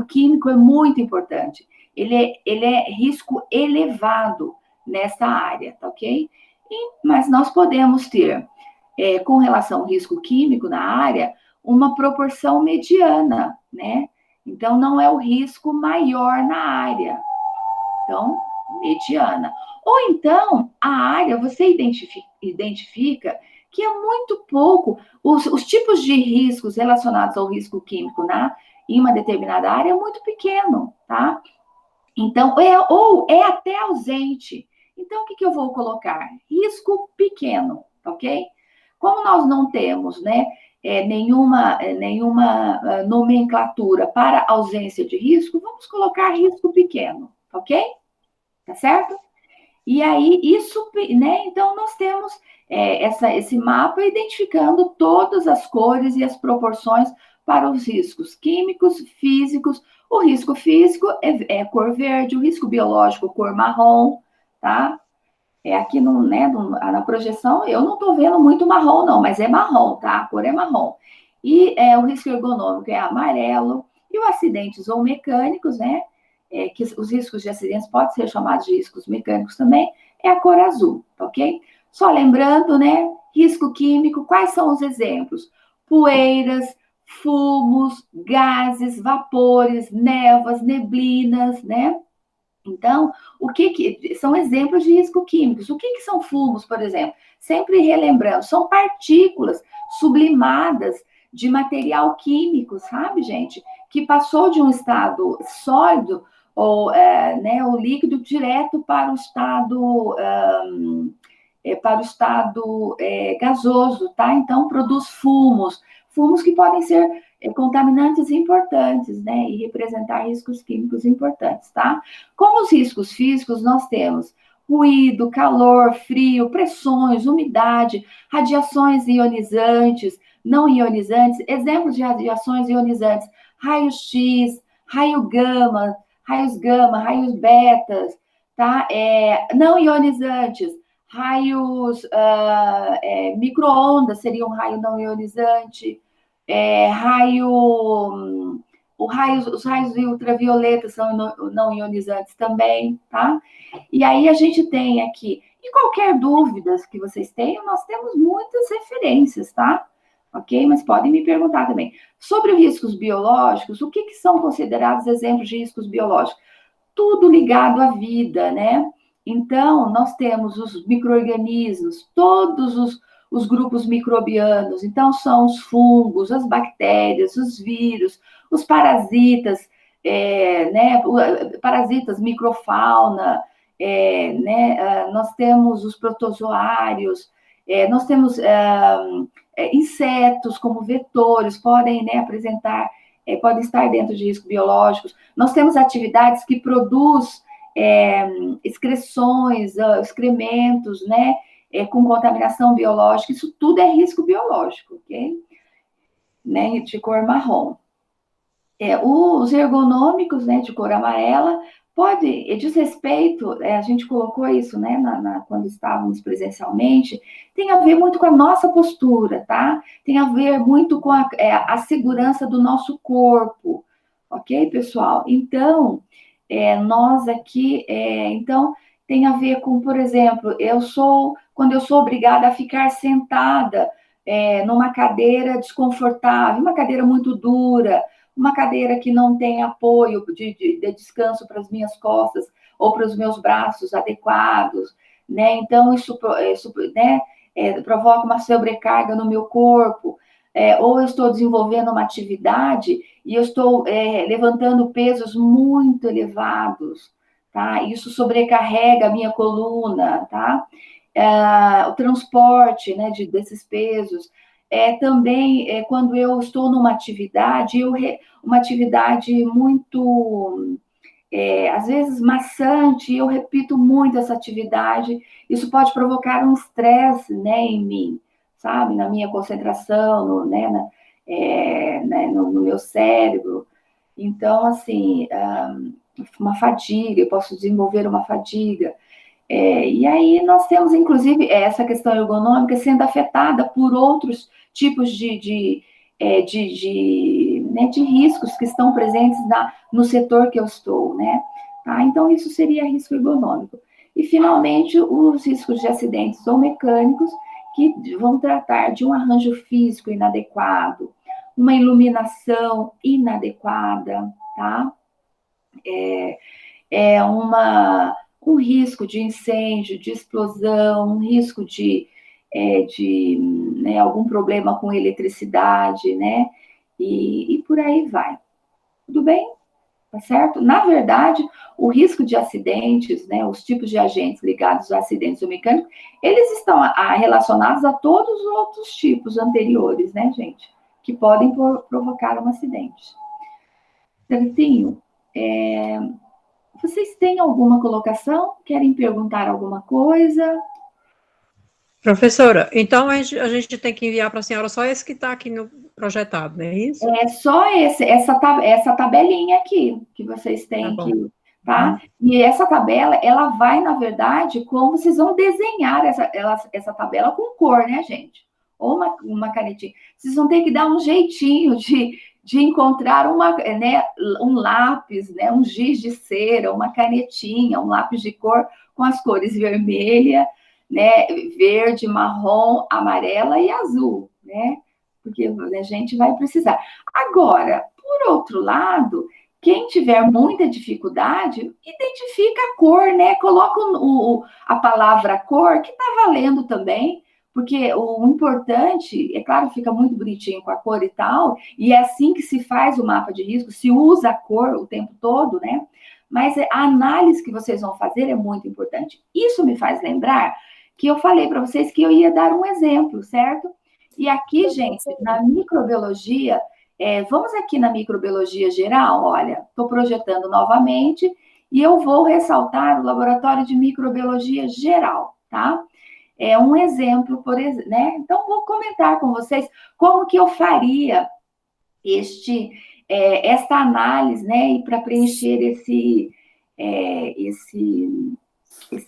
químico é muito importante. Ele é risco elevado nessa área, tá ok? Mas nós podemos ter com relação ao risco químico na área, uma proporção mediana, né? Então, não é o risco maior na área. Então, mediana. Ou então, a área, você identifica que é muito pouco, os tipos de riscos relacionados ao risco químico em uma determinada área é muito pequeno, tá? Então, ou é até ausente. Então, o que eu vou colocar? Risco pequeno, ok? Como nós não temos, né, nenhuma nomenclatura para ausência de risco, vamos colocar risco pequeno, ok? Tá certo? E aí, isso, né? Então, nós temos esse mapa identificando todas as cores e as proporções para os riscos químicos, físicos. O risco físico é cor verde, o risco biológico, cor marrom, tá? Aqui na projeção, eu não estou vendo muito marrom, não, mas é marrom, tá? A cor é marrom. E o risco ergonômico é amarelo. E os acidentes ou mecânicos, né? Que os riscos de acidentes podem ser chamados de riscos mecânicos também, é a cor azul, ok? Só lembrando, né? Risco químico, quais são os exemplos? Poeiras, fumos, gases, vapores, névoas, neblinas, né? Então, o que são exemplos de risco químicos? O que são fumos, por exemplo? Sempre relembrando, são partículas sublimadas de material químico, sabe, gente? Que passou de um estado sólido ou o líquido direto para o estado gasoso, tá? Então, produz fumos que podem ser contaminantes importantes, né? E representar riscos químicos importantes, tá? Como os riscos físicos, nós temos ruído, calor, frio, pressões, umidade, radiações ionizantes, não ionizantes, exemplos de radiações ionizantes, raios-x, raios gama, raios betas, tá? Não ionizantes, raios micro-ondas seria um raio não ionizante, os raios ultravioletas são não ionizantes também, tá? E aí a gente tem aqui, e qualquer dúvida que vocês tenham, nós temos muitas referências, tá? Ok? Mas podem me perguntar também. Sobre os riscos biológicos, o que são considerados exemplos de riscos biológicos? Tudo ligado à vida, né? Então, nós temos os micro-organismos, todos os grupos microbianos. Então, são os fungos, as bactérias, os vírus, os parasitas, parasitas, microfauna, nós temos os protozoários, nós temos insetos como vetores, podem podem estar dentro de riscos biológicos. Nós temos atividades que produzem excreções, excrementos, né? Com contaminação biológica, isso tudo é risco biológico, ok? Né? De cor marrom. Os ergonômicos, né, de cor amarela, diz respeito, a gente colocou isso, né, quando estávamos presencialmente, tem a ver muito com a nossa postura, tá? Tem a ver muito com a segurança do nosso corpo, ok, pessoal? Então, nós aqui, então, tem a ver com, por exemplo, quando eu sou obrigada a ficar sentada numa cadeira desconfortável, uma cadeira muito dura, uma cadeira que não tem apoio de descanso para as minhas costas ou para os meus braços adequados, né? Então, isso né, provoca uma sobrecarga no meu corpo, ou eu estou desenvolvendo uma atividade e eu estou levantando pesos muito elevados, tá? Isso sobrecarrega a minha coluna, tá? O transporte, né, desses pesos. Também quando eu estou numa atividade, uma atividade muito, às vezes, maçante, eu repito muito essa atividade, isso pode provocar um estresse, né, em mim, sabe, na minha concentração, no meu cérebro. Então, assim, uma fadiga, eu posso desenvolver uma fadiga. E aí nós temos, inclusive, essa questão ergonômica sendo afetada por outros tipos de riscos que estão presentes no setor que eu estou, né? Tá? Então, isso seria risco ergonômico. E, finalmente, os riscos de acidentes ou mecânicos, que vão tratar de um arranjo físico inadequado, uma iluminação inadequada, tá? Um risco de incêndio, de explosão, um risco de né, algum problema com eletricidade, né? E por aí vai. Tudo bem? Tá certo? Na verdade, o risco de acidentes, né, os tipos de agentes ligados a acidentes mecânicos, eles estão relacionados a todos os outros tipos anteriores, né, gente? Que podem provocar um acidente. Certinho? Vocês têm alguma colocação? Querem perguntar alguma coisa? Professora, então a gente tem que enviar para a senhora só esse que está aqui no projetado, não é isso? É só essa tabelinha aqui que vocês têm que, tá? E essa tabela, ela vai, na verdade, como vocês vão desenhar essa tabela com cor, né, gente? Ou uma canetinha. Vocês vão ter que dar um jeitinho de encontrar né, um lápis, né, um giz de cera, uma canetinha, um lápis de cor com as cores vermelha, né, verde, marrom, amarela e azul, né? Porque a gente vai precisar. Agora, por outro lado, quem tiver muita dificuldade, identifica a cor, né? Coloca a palavra cor, que está valendo também, porque o importante, é claro, fica muito bonitinho com a cor e tal, e é assim que se faz o mapa de risco, se usa a cor o tempo todo, né? Mas a análise que vocês vão fazer é muito importante. Isso me faz lembrar que eu falei para vocês que eu ia dar um exemplo, certo? E aqui, gente, na microbiologia, vamos aqui na microbiologia geral, olha, estou projetando novamente e eu vou ressaltar o laboratório de microbiologia geral, tá? É um exemplo, por exemplo, né? Então, vou comentar com vocês como que eu faria esta análise, né? E para preencher esse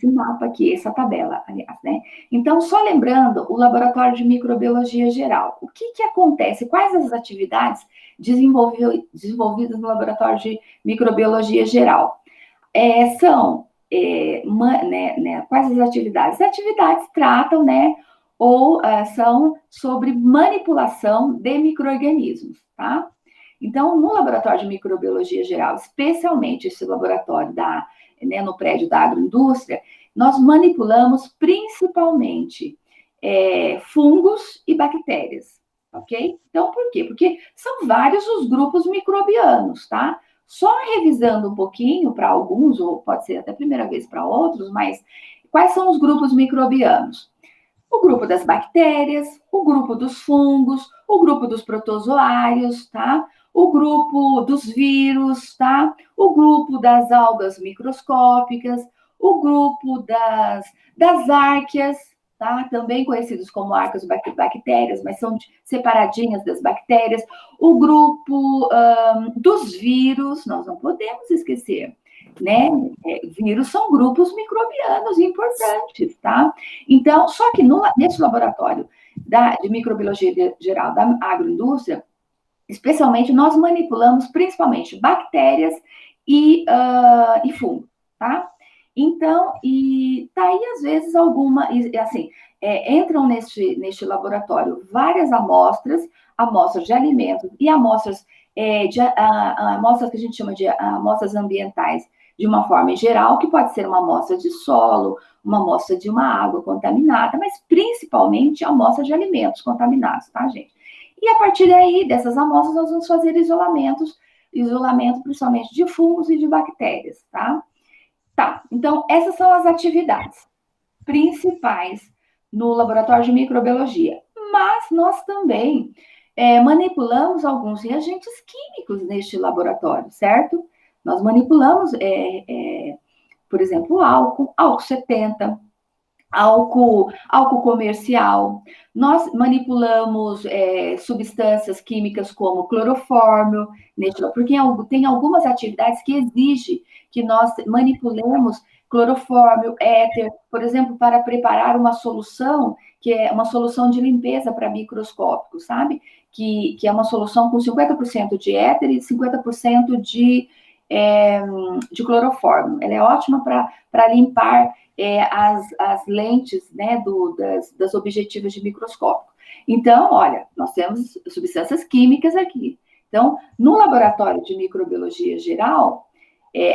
mapa aqui, essa tabela, aliás, né? Então, só lembrando, o laboratório de microbiologia geral. O que acontece? Quais as atividades desenvolvidas no laboratório de microbiologia geral? Quais as atividades? As atividades tratam, né, ou são sobre manipulação de micro-organismos, tá? Então, no laboratório de microbiologia geral, especialmente esse laboratório no prédio da agroindústria, nós manipulamos principalmente fungos e bactérias, ok? Então, por quê? Porque são vários os grupos microbianos, tá? Só revisando um pouquinho para alguns, ou pode ser até a primeira vez para outros, mas quais são os grupos microbianos? O grupo das bactérias, o grupo dos fungos, o grupo dos protozoários, tá? O grupo dos vírus, tá? O grupo das algas microscópicas, o grupo das árqueas, tá? Também conhecidos como arcas bactérias, mas são separadinhas das bactérias. O grupo dos vírus, nós não podemos esquecer, né? Vírus são grupos microbianos importantes, tá? Então, só que nesse laboratório de microbiologia geral da agroindústria, especialmente, nós manipulamos principalmente bactérias e fungos, tá? Então, e tá aí, às vezes, entram neste laboratório várias amostras de alimentos e amostras que a gente chama de amostras ambientais, de uma forma geral, que pode ser uma amostra de solo, uma amostra de uma água contaminada, mas principalmente amostra de alimentos contaminados, tá, gente? E a partir daí, dessas amostras, nós vamos fazer isolamento principalmente de fungos e de bactérias, tá? Tá, então essas são as atividades principais no laboratório de microbiologia. Mas nós também manipulamos alguns reagentes químicos neste laboratório, certo? Nós manipulamos, por exemplo, álcool 70, álcool comercial. Nós manipulamos substâncias químicas como clorofórmio, porque tem algumas atividades que exigem que nós manipulemos clorofórmio, éter, por exemplo, para preparar uma solução, que é uma solução de limpeza para microscópicos, sabe? Que é uma solução com 50% de éter e 50% de clorofórmio. Ela é ótima para limpar as lentes, né, das objetivas de microscópio. Então, olha, nós temos substâncias químicas aqui. Então, no laboratório de microbiologia geral,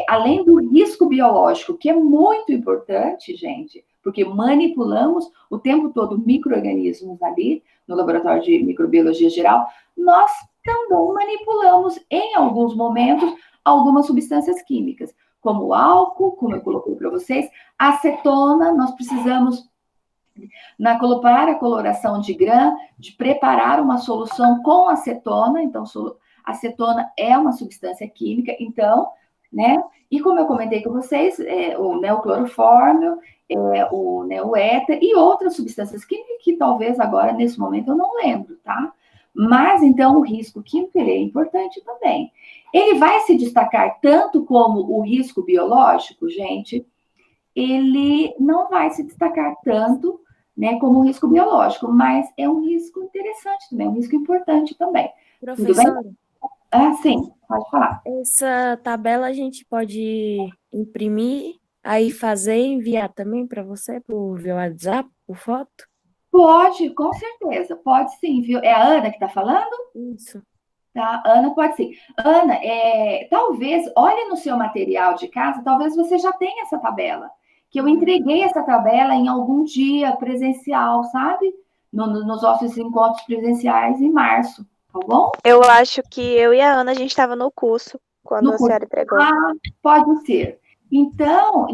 além do risco biológico, que é muito importante, gente, porque manipulamos o tempo todo micro-organismos ali, no laboratório de microbiologia geral, nós também manipulamos, em alguns momentos, algumas substâncias químicas, como o álcool, como eu coloquei para vocês, acetona, nós precisamos, para a coloração de grã, de preparar uma solução com acetona, então, acetona é uma substância química, então, né? E como eu comentei com vocês, o clorofórmio, o éter e outras substâncias químicas que talvez agora, nesse momento, eu não lembro, tá? Mas, então, o risco químico ele é importante também. Ele vai se destacar tanto como o risco biológico, gente, ele não vai se destacar tanto, né, como o risco biológico, mas é um risco interessante também, um risco importante também. Tudo bem? Professora, Sim, pode falar. essa tabela a gente pode imprimir, aí fazer e enviar também para você, por via WhatsApp, por foto? Pode, com certeza, pode sim, viu? É a Ana que está falando? Isso. Tá, Ana, pode sim. Ana, talvez, olhe no seu material de casa, talvez você já tenha essa tabela, que eu entreguei essa tabela em algum dia presencial, sabe? Nos nossos encontros presenciais em março, tá bom? Eu acho que eu e a Ana, a gente estava no curso, quando No a senhora entregou. Pode ser. Então,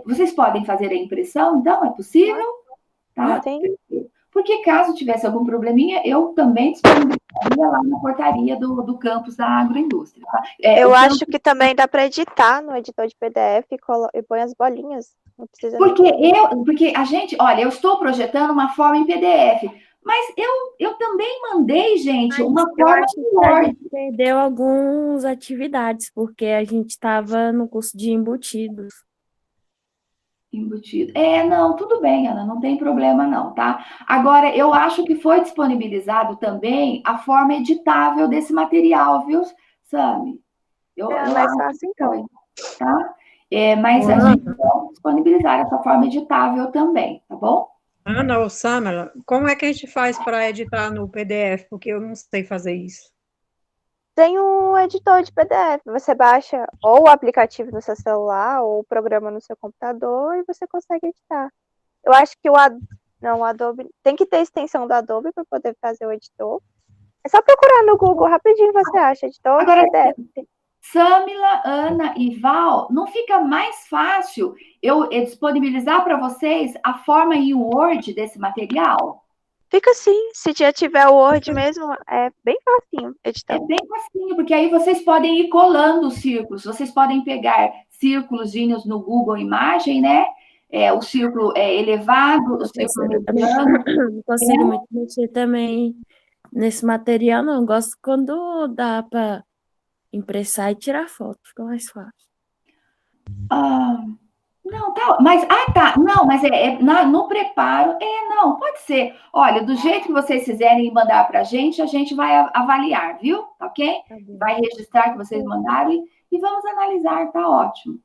vocês podem fazer a impressão, então, é possível? Tá? Sim. Porque caso tivesse algum probleminha, eu também disponibilizaria lá na portaria do campus da agroindústria. Tá? Eu acho que também dá para editar no editor de PDF e põe as bolinhas. Não precisa porque a gente, olha, eu estou projetando uma forma em PDF, mas eu também mandei, gente, uma Eu forma acho em que a Word. gente perdeu algumas atividades, porque a gente estava no curso de embutidos. Embutido. Não, tudo bem, Ana, não tem problema não, tá? Agora, eu acho que foi disponibilizado também a forma editável desse material, viu, Sami? Eu mais acho fácil, que então. foi, tá? Mas a gente vai disponibilizar essa forma editável também, tá bom? Ana ou Samara, como é que a gente faz para editar no PDF? Porque eu não sei fazer isso. Tem um editor de PDF. Você baixa ou o aplicativo no seu celular ou o programa no seu computador e você consegue editar. Eu acho que o Adobe tem que ter extensão do Adobe para poder fazer o editor. É só procurar no Google rapidinho, você acha editor Agora, de PDF. Samila, Ana e Val, não fica mais fácil eu disponibilizar para vocês a forma em Word desse material? Fica assim, se já tiver o Word mesmo, é bem facinho editar. É bem facinho, porque aí vocês podem ir colando os círculos. Vocês podem pegar círculozinhos no Google Imagem, né? O círculo elevado, o círculo mediano. Não consigo muito mexer também nesse material, não. Eu gosto quando dá para impressar e tirar foto, fica mais fácil. Não, tá, mas, tá, não, mas no preparo, não, pode ser. Olha, do jeito que vocês fizerem e mandar para a gente vai avaliar, viu? Tá ok? Tá bom. Vai registrar que vocês mandaram e vamos analisar, tá ótimo.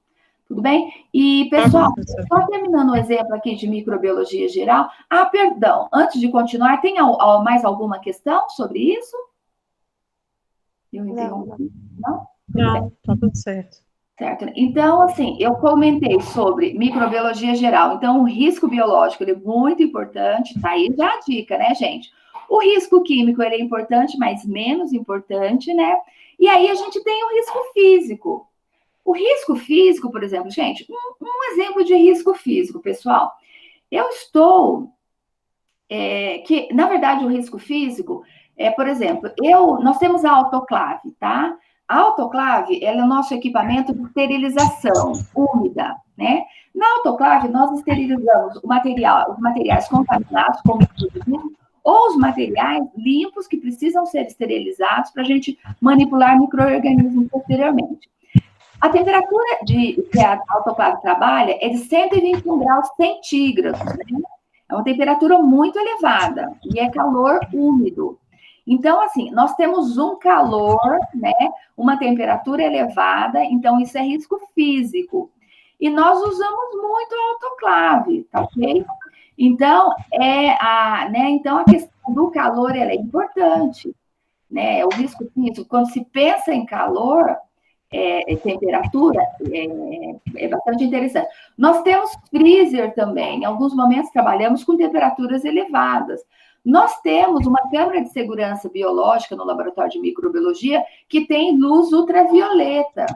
Tudo bem? E, pessoal, só terminando o exemplo aqui de microbiologia geral. Perdão, antes de continuar, tem mais alguma questão sobre isso? Eu interrompi? Não? Não, tá tudo certo. Certo. Então, assim, eu comentei sobre microbiologia geral. Então, o risco biológico ele é muito importante, tá aí já a dica, né, gente? O risco químico ele é importante, mas menos importante, né? E aí a gente tem o risco físico. O risco físico, por exemplo, gente, um exemplo de risco físico, pessoal. Eu estou que, na verdade, o risco físico por exemplo, nós temos a autoclave, tá? A autoclave, ela é o nosso equipamento de esterilização úmida, né? Na autoclave, nós esterilizamos os materiais contaminados, como ou os materiais limpos que precisam ser esterilizados para a gente manipular micro-organismos posteriormente. A temperatura que a autoclave trabalha é de 121 graus centígrados, né? É uma temperatura muito elevada e é calor úmido. Então, assim, nós temos um calor, né, uma temperatura elevada, então isso é risco físico. E nós usamos muito a autoclave, tá ok? Então, então a questão do calor ela é importante, né? O risco físico, quando se pensa em calor, temperatura, é bastante interessante. Nós temos freezer também, em alguns momentos trabalhamos com temperaturas elevadas. Nós temos uma câmara de segurança biológica no laboratório de microbiologia que tem luz ultravioleta,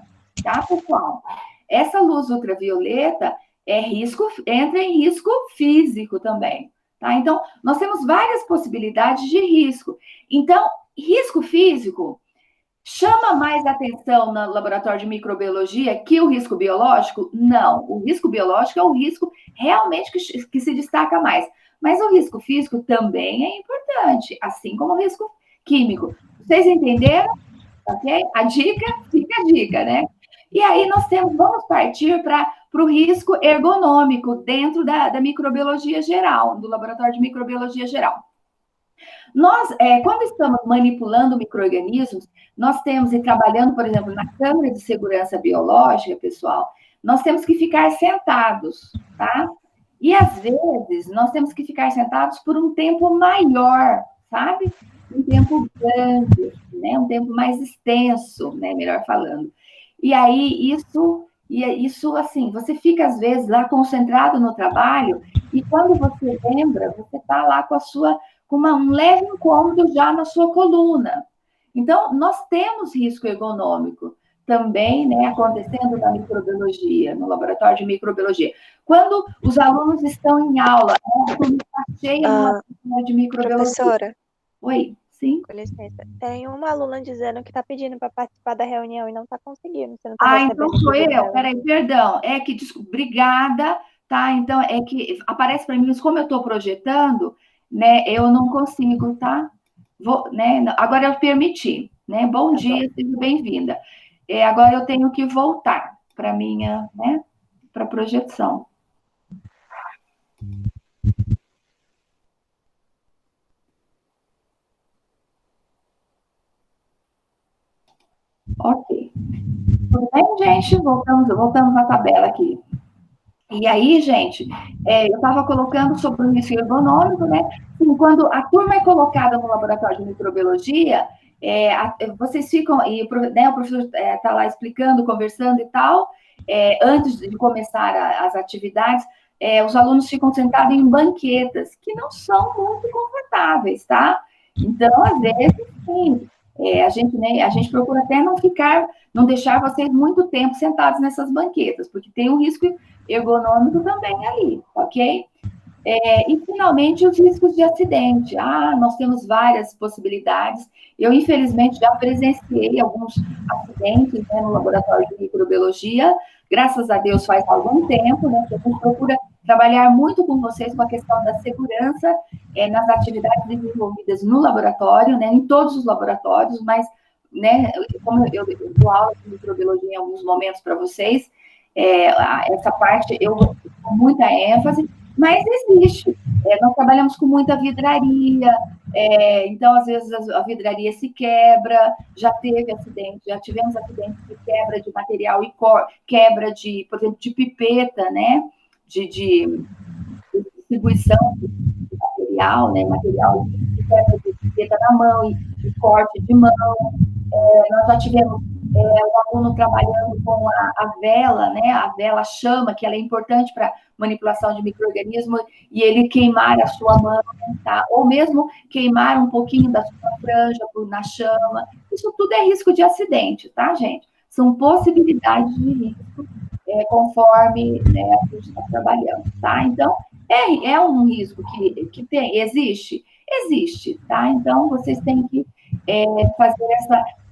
tá, pessoal? Essa luz ultravioleta entra em risco físico também, tá? Então, nós temos várias possibilidades de risco. Então, risco físico chama mais atenção no laboratório de microbiologia que o risco biológico? Não. O risco biológico é o risco realmente que se destaca mais. Mas o risco físico também é importante, assim como o risco químico. Vocês entenderam? Ok? A dica, fica a dica, né? E aí vamos partir para o risco ergonômico dentro da microbiologia geral, do laboratório de microbiologia geral. Nós, quando estamos manipulando micro-organismos, nós temos, e trabalhando, por exemplo, na Câmara de Segurança Biológica, pessoal, nós temos que ficar sentados, tá? E, às vezes, nós temos que ficar sentados por um tempo maior, sabe? Um tempo grande, né? Um tempo mais extenso, né? Melhor falando. E aí, isso, assim, você fica, às vezes, lá concentrado no trabalho, e quando você lembra, você está lá com um leve incômodo já na sua coluna. Então, nós temos risco ergonômico também, né, acontecendo na microbiologia, no laboratório de microbiologia. Quando os alunos estão em aula, a turma está cheia de microbiologia. Professora. Oi, sim? Com licença. Tem uma aluna dizendo que está pedindo para participar da reunião e não está conseguindo. Você não tá então sou eu. Peraí, perdão. Obrigada, tá? Então, é que aparece para mim, mas como eu estou projetando, né, eu não consigo, tá? Agora eu permiti, né? Bom dia, seja bem-vinda. Agora eu tenho que voltar para minha, né, para a projeção. Ok. Tudo bem, gente? Voltamos à tabela aqui. E aí, gente, eu estava colocando sobre o risco ergonômico, né? Assim, quando a turma é colocada no laboratório de microbiologia, vocês ficam, o professor está lá explicando, conversando e tal, antes de começar as atividades, os alunos ficam sentados em banquetas, que não são muito confortáveis, tá? Então, às vezes, sim, a gente procura até não deixar vocês muito tempo sentados nessas banquetas, porque tem um risco ergonômico também ali, ok? E, finalmente, os riscos de acidente. Nós temos várias possibilidades. Eu, infelizmente, já presenciei alguns acidentes, né, no laboratório de microbiologia. Graças a Deus, faz algum tempo, né, que a gente procura trabalhar muito com vocês com a questão da segurança nas atividades desenvolvidas no laboratório, né, em todos os laboratórios, mas, né, como eu dou aula de microbiologia em alguns momentos para vocês, essa parte eu dou muita ênfase, mas existe. Nós trabalhamos com muita vidraria, então, às vezes, a vidraria se quebra, já tivemos acidentes de quebra de material e quebra de, por exemplo, de pipeta, né? De distribuição de material, né? Material de quebra de pipeta na mão e corte de mão. Nós já tivemos o aluno trabalhando com a vela, né? A vela chama, que ela é importante para manipulação de micro-organismo, e ele queimar a sua mão, tá? Ou mesmo queimar um pouquinho da sua franja na chama. Isso tudo é risco de acidente, tá, gente? São possibilidades de risco conforme, né, a gente está trabalhando, tá? Então, é um risco que existe? Existe, tá? Então, vocês têm que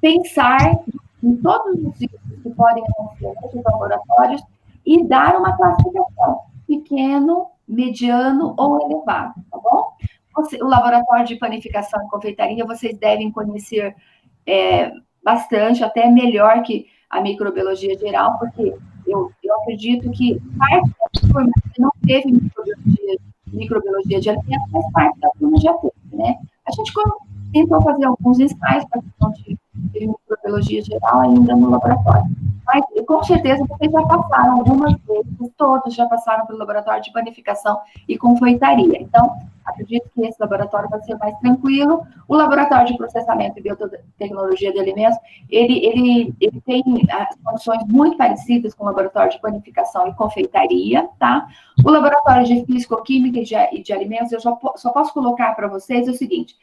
pensar em todos os riscos que podem acontecer nos laboratórios e dar uma classificação, pequeno, mediano ou elevado, tá bom? O laboratório de panificação e confeitaria, vocês devem conhecer bastante, até melhor que a microbiologia geral, porque eu acredito que parte da turma que não teve microbiologia de alimentos, mas parte da turma já teve, né? A gente tentam fazer alguns ensaios para a questão de microbiologia geral ainda no laboratório. Mas, com certeza, vocês já passaram algumas vezes, todos já passaram pelo laboratório de panificação e confeitaria. Então, acredito que esse laboratório vai ser mais tranquilo. O laboratório de processamento e biotecnologia de alimentos, ele tem as condições muito parecidas com o laboratório de panificação e confeitaria, tá? O laboratório de físico-química e de alimentos, eu só posso colocar para vocês o seguinte: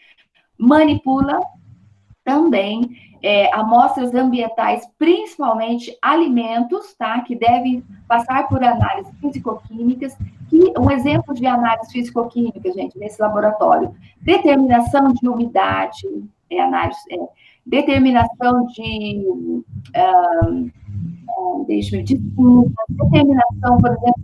manipula também amostras ambientais, principalmente alimentos, tá? Que devem passar por análises físico-químicas. Um exemplo de análise físico-química, gente, nesse laboratório: determinação de umidade, determinação de determinação, por exemplo,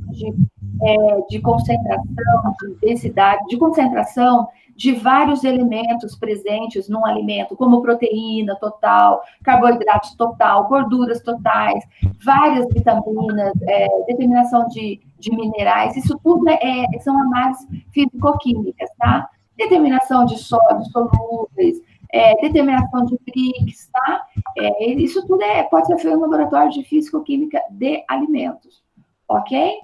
de concentração, de densidade, de concentração de vários elementos presentes num alimento, como proteína total, carboidratos total, gorduras totais, várias vitaminas, determinação de minerais, isso tudo são análises físico-químicas, tá? Determinação de sólidos solúveis, determinação de BRICS, tá? Isso tudo pode ser feito no laboratório de físico-química de alimentos, ok?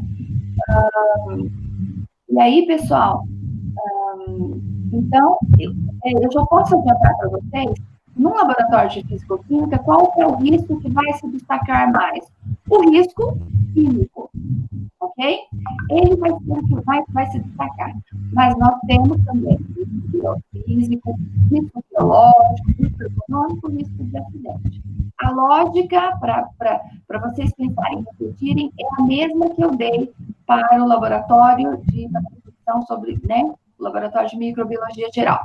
E aí, pessoal, então, eu já posso adiantar para vocês, num laboratório de físico-química, qual é o risco que vai se destacar mais? O risco químico, ok? Ele vai ser o que vai se destacar. Mas nós temos também risco biofísico, risco biológico, risco econômico, risco de acidente. A lógica, para vocês pensarem e refletirem, é a mesma que eu dei para o laboratório de discussão sobre, né, o laboratório de microbiologia geral.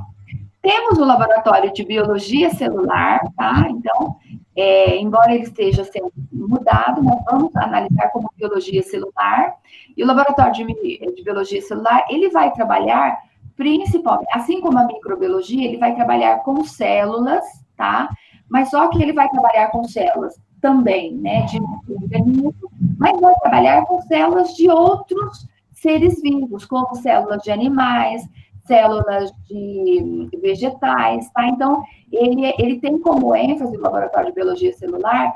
Temos o laboratório de biologia celular, tá? Então, embora ele esteja sendo mudado, nós vamos analisar como biologia celular. E o laboratório de biologia celular, ele vai trabalhar principalmente, assim como a microbiologia, ele vai trabalhar com células, tá? Mas só que ele vai trabalhar com células também, né, de organismos, mas vai trabalhar com células de outros seres vivos, como células de animais, células de vegetais, tá? Então, ele tem como ênfase, o laboratório de biologia celular,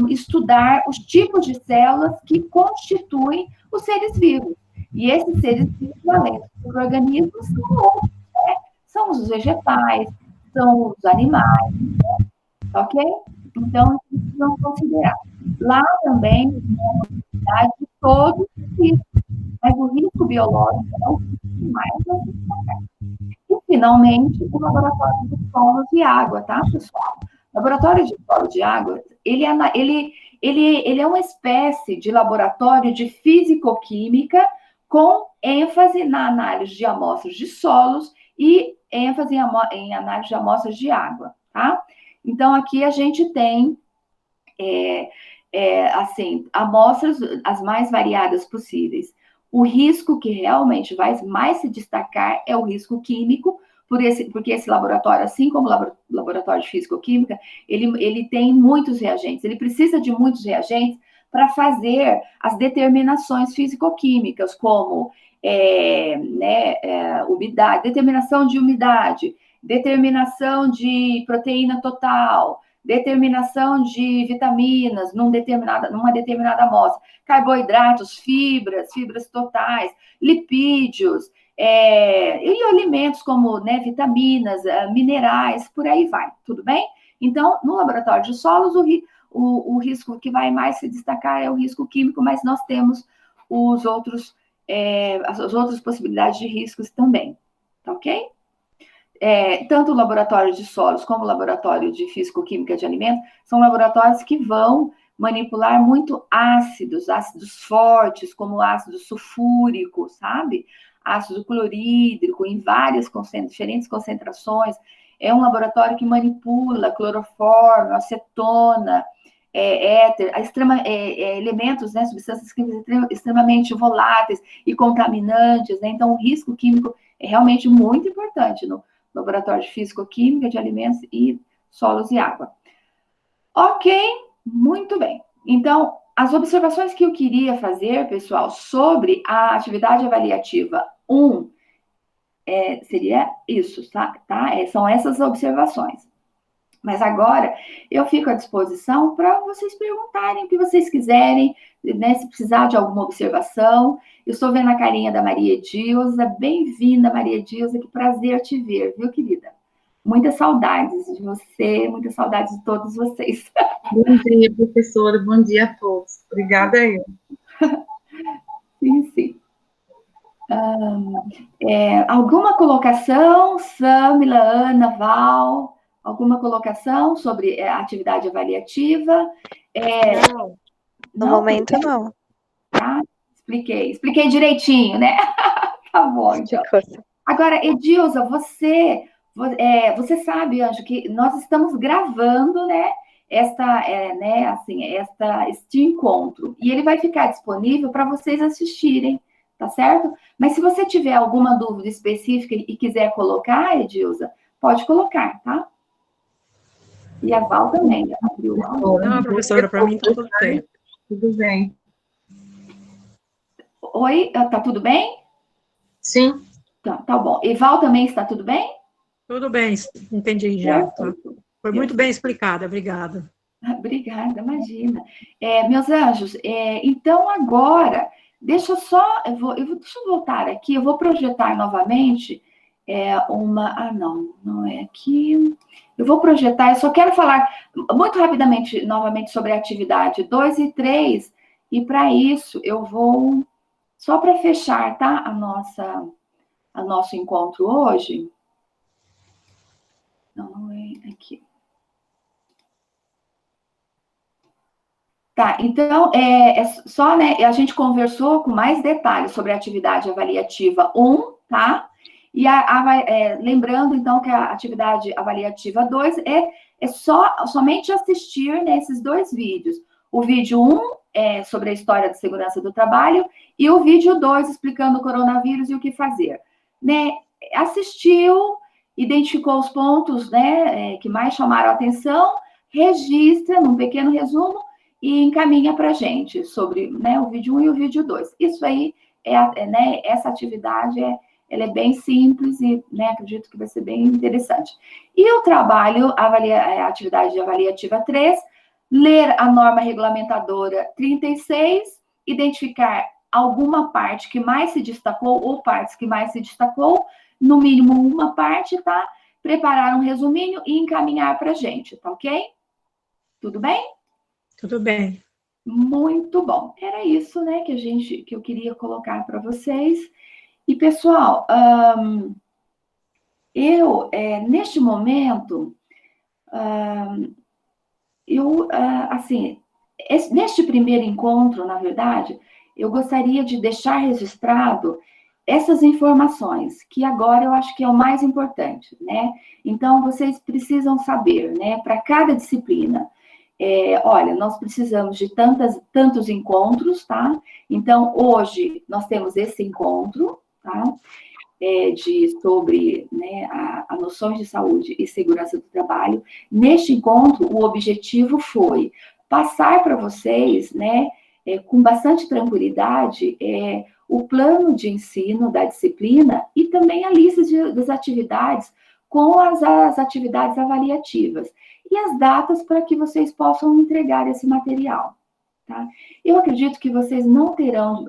estudar os tipos de células que constituem os seres vivos. E esses seres vivos, além dos organismos, são outros, né? São os vegetais, são os animais, né? Ok? Então, precisam considerar. Lá também, né, de todos os riscos, mas o risco biológico é o risco mais destacado. E, finalmente, o laboratório de solos e água, tá, pessoal? O laboratório de solos e água, ele é uma espécie de laboratório de físico-química com ênfase na análise de amostras de solos e ênfase em análise de amostras de água, tá? Então, aqui a gente tem, assim, amostras as mais variadas possíveis. O risco que realmente vai mais se destacar é o risco químico, porque esse laboratório, assim como o laboratório de físico-química, ele tem muitos reagentes, ele precisa de muitos reagentes para fazer as determinações físico-químicas, como umidade, determinação de umidade, determinação de proteína total, determinação de vitaminas numa determinada amostra, carboidratos, fibras totais, lipídios, e alimentos como, né, vitaminas, minerais, por aí vai, tudo bem? Então, no laboratório de solos, o risco que vai mais se destacar é o risco químico, mas nós temos as outras possibilidades de riscos também, tá ok? Tanto o laboratório de solos como o laboratório de físico-química de alimentos são laboratórios que vão manipular muito ácidos fortes, como ácido sulfúrico, sabe? Ácido clorídrico, em diferentes concentrações. É um laboratório que manipula cloroformo, acetona, éter, elementos, né, substâncias químicas extremamente voláteis e contaminantes, né? Então, o risco químico é realmente muito importante no laboratório de físico-química de alimentos e solos e água. Ok, muito bem. Então, as observações que eu queria fazer, pessoal, sobre a atividade avaliativa 1, seria isso, tá? São essas observações. Mas agora eu fico à disposição para vocês perguntarem o que vocês quiserem, né? Se precisar de alguma observação. Eu estou vendo a carinha da Maria Edilza. Bem-vinda, Maria Edilza, que prazer te ver, viu, querida? Muitas saudades de você, muitas saudades de todos vocês. Bom dia, professora. Bom dia a todos. Obrigada aí. Sim, sim. Alguma colocação, Samila, Ana, Val? Alguma colocação sobre a atividade avaliativa? No momento, não. Tá? Expliquei direitinho, né? Tá bom, então. Agora, Edilza, você sabe, Anjo, que nós estamos gravando, né, este encontro, e ele vai ficar disponível para vocês assistirem, tá certo? Mas se você tiver alguma dúvida específica e quiser colocar, Edilza, pode colocar, tá? E a Val também, abriu a áudio. Não, professora, para mim está tudo bem. Tudo bem. Oi, tá tudo bem? Sim. Tá bom. E Val também está tudo bem? Tudo bem, entendi já. Tá. Foi muito bem explicada, obrigada. Obrigada, imagina. Meus anjos, então agora, deixa eu voltar aqui, eu vou projetar novamente não é aqui. Eu vou projetar, eu só quero falar muito rapidamente, novamente, sobre a atividade 2 e 3, e para isso eu vou, só para fechar, tá, a nosso encontro hoje. Não é aqui. Tá, então, só, né, a gente conversou com mais detalhes sobre a atividade avaliativa 1, tá? E lembrando, então, que a atividade avaliativa 2 é somente assistir nesses 2 vídeos. O vídeo 1 é sobre a história da segurança do trabalho e o vídeo 2 explicando o coronavírus e o que fazer. Né? Assistiu, identificou os pontos, né, que mais chamaram a atenção, registra num pequeno resumo e encaminha para a gente sobre, né, o vídeo 1 e o vídeo 2. Isso aí, né, essa atividade ela é bem simples e, né, acredito que vai ser bem interessante. E o trabalho, a atividade avaliativa 3, ler a norma regulamentadora 36, identificar alguma parte que mais se destacou ou partes que mais se destacou, no mínimo uma parte, tá? Preparar um resuminho e encaminhar para a gente, tá ok? Tudo bem? Tudo bem. Muito bom. Era isso, né, que eu queria colocar para vocês. E, pessoal, neste momento, neste primeiro encontro, na verdade, eu gostaria de deixar registrado essas informações, que agora eu acho que é o mais importante, né? Então, vocês precisam saber, né, para cada disciplina, olha, nós precisamos de tantos encontros, tá? Então, hoje, nós temos esse encontro, tá? Sobre, né, a noções de saúde e segurança do trabalho. Neste encontro, o objetivo foi passar para vocês, né, com bastante tranquilidade, o plano de ensino da disciplina e também a lista das atividades com as atividades avaliativas e as datas para que vocês possam entregar esse material, tá? Eu acredito que vocês não terão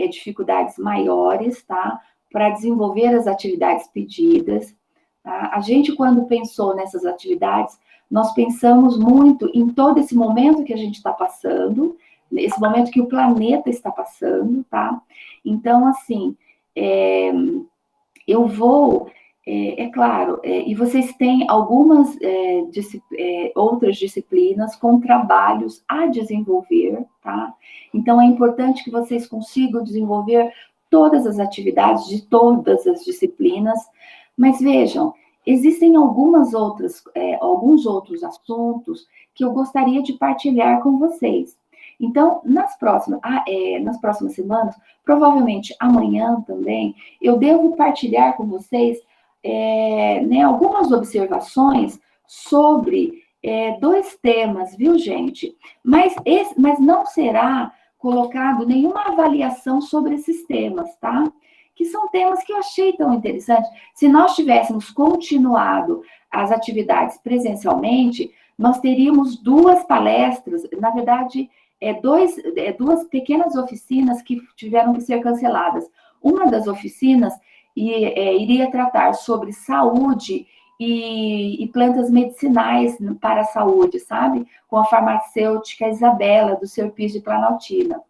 dificuldades maiores, tá? Para desenvolver as atividades pedidas, tá? A gente, quando pensou nessas atividades, nós pensamos muito em todo esse momento que a gente está passando, esse momento que o planeta está passando, tá? Então, assim, eu vou, claro, e vocês têm algumas outras disciplinas com trabalhos a desenvolver, tá? Então, é importante que vocês consigam desenvolver todas as atividades de todas as disciplinas, mas vejam, existem alguns outros assuntos que eu gostaria de partilhar com vocês. Então, nas próximas semanas, provavelmente amanhã também, eu devo partilhar com vocês né, algumas observações sobre 2 temas, viu, gente? Mas não será colocado nenhuma avaliação sobre esses temas, tá? que são temas que eu achei tão interessantes. Se nós tivéssemos continuado as atividades presencialmente, nós teríamos 2 palestras, na verdade, duas pequenas oficinas que tiveram que ser canceladas. Uma das oficinas iria tratar sobre saúde e plantas medicinais para a saúde, sabe? Com a farmacêutica Isabela, do Serpis de Planaltina.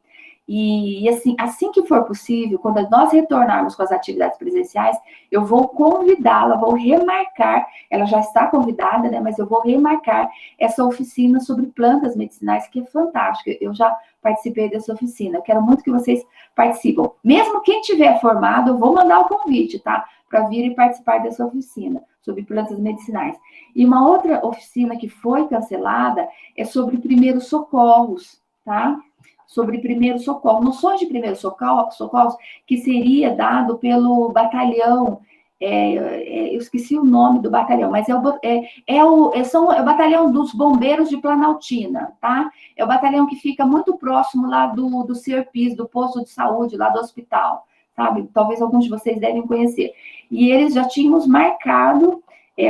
E assim que for possível, quando nós retornarmos com as atividades presenciais, eu vou convidá-la, vou remarcar, ela já está convidada, né? Mas eu vou remarcar essa oficina sobre plantas medicinais, que é fantástica. Eu já participei dessa oficina. Eu quero muito que vocês participem. Mesmo quem tiver formado, eu vou mandar o convite, tá? Para vir e participar dessa oficina sobre plantas medicinais. E uma outra oficina que foi cancelada é sobre primeiros socorros, tá? Sobre primeiro socorro, noções de primeiro socorros, que seria dado pelo batalhão, eu esqueci o nome do batalhão, mas é o batalhão dos bombeiros de Planaltina, tá? É o batalhão que fica muito próximo lá do Serpis, do posto de saúde, lá do hospital, sabe? Talvez alguns de vocês devem conhecer. E eles já tínhamos marcado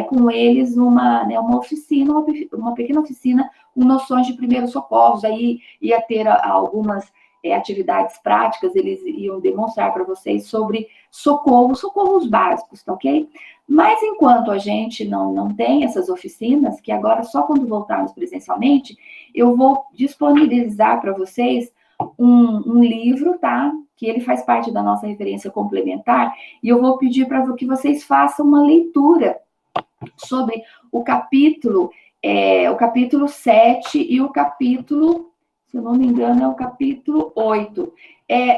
com eles uma oficina, uma pequena oficina com noções de primeiros socorros. Aí ia ter algumas atividades práticas, eles iam demonstrar para vocês sobre socorros básicos, tá ok? Mas enquanto a gente não tem essas oficinas, que agora só quando voltarmos presencialmente, eu vou disponibilizar para vocês um livro, tá? Que ele faz parte da nossa referência complementar, e eu vou pedir para que vocês façam uma leitura sobre o capítulo 7 e o capítulo, se eu não me engano, é o capítulo 8.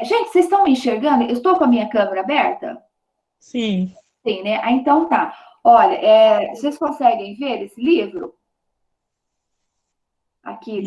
Gente, vocês estão me enxergando? Eu estou com a minha câmera aberta? Sim. Sim, né? Então tá. Olha, vocês conseguem ver esse livro? Aqui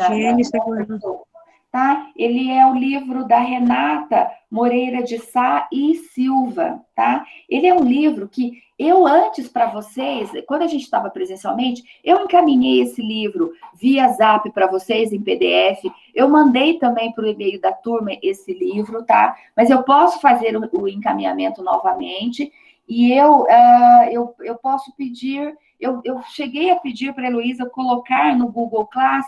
tá? Ele é o livro da Renata Moreira de Sá e Silva, tá? Ele é um livro que eu antes para vocês, quando a gente estava presencialmente, eu encaminhei esse livro via Zap para vocês em PDF. Eu mandei também para o e-mail da turma esse livro, tá? Mas eu posso fazer o encaminhamento novamente e eu posso pedir. Eu cheguei a pedir para a Heloísa colocar no Google Class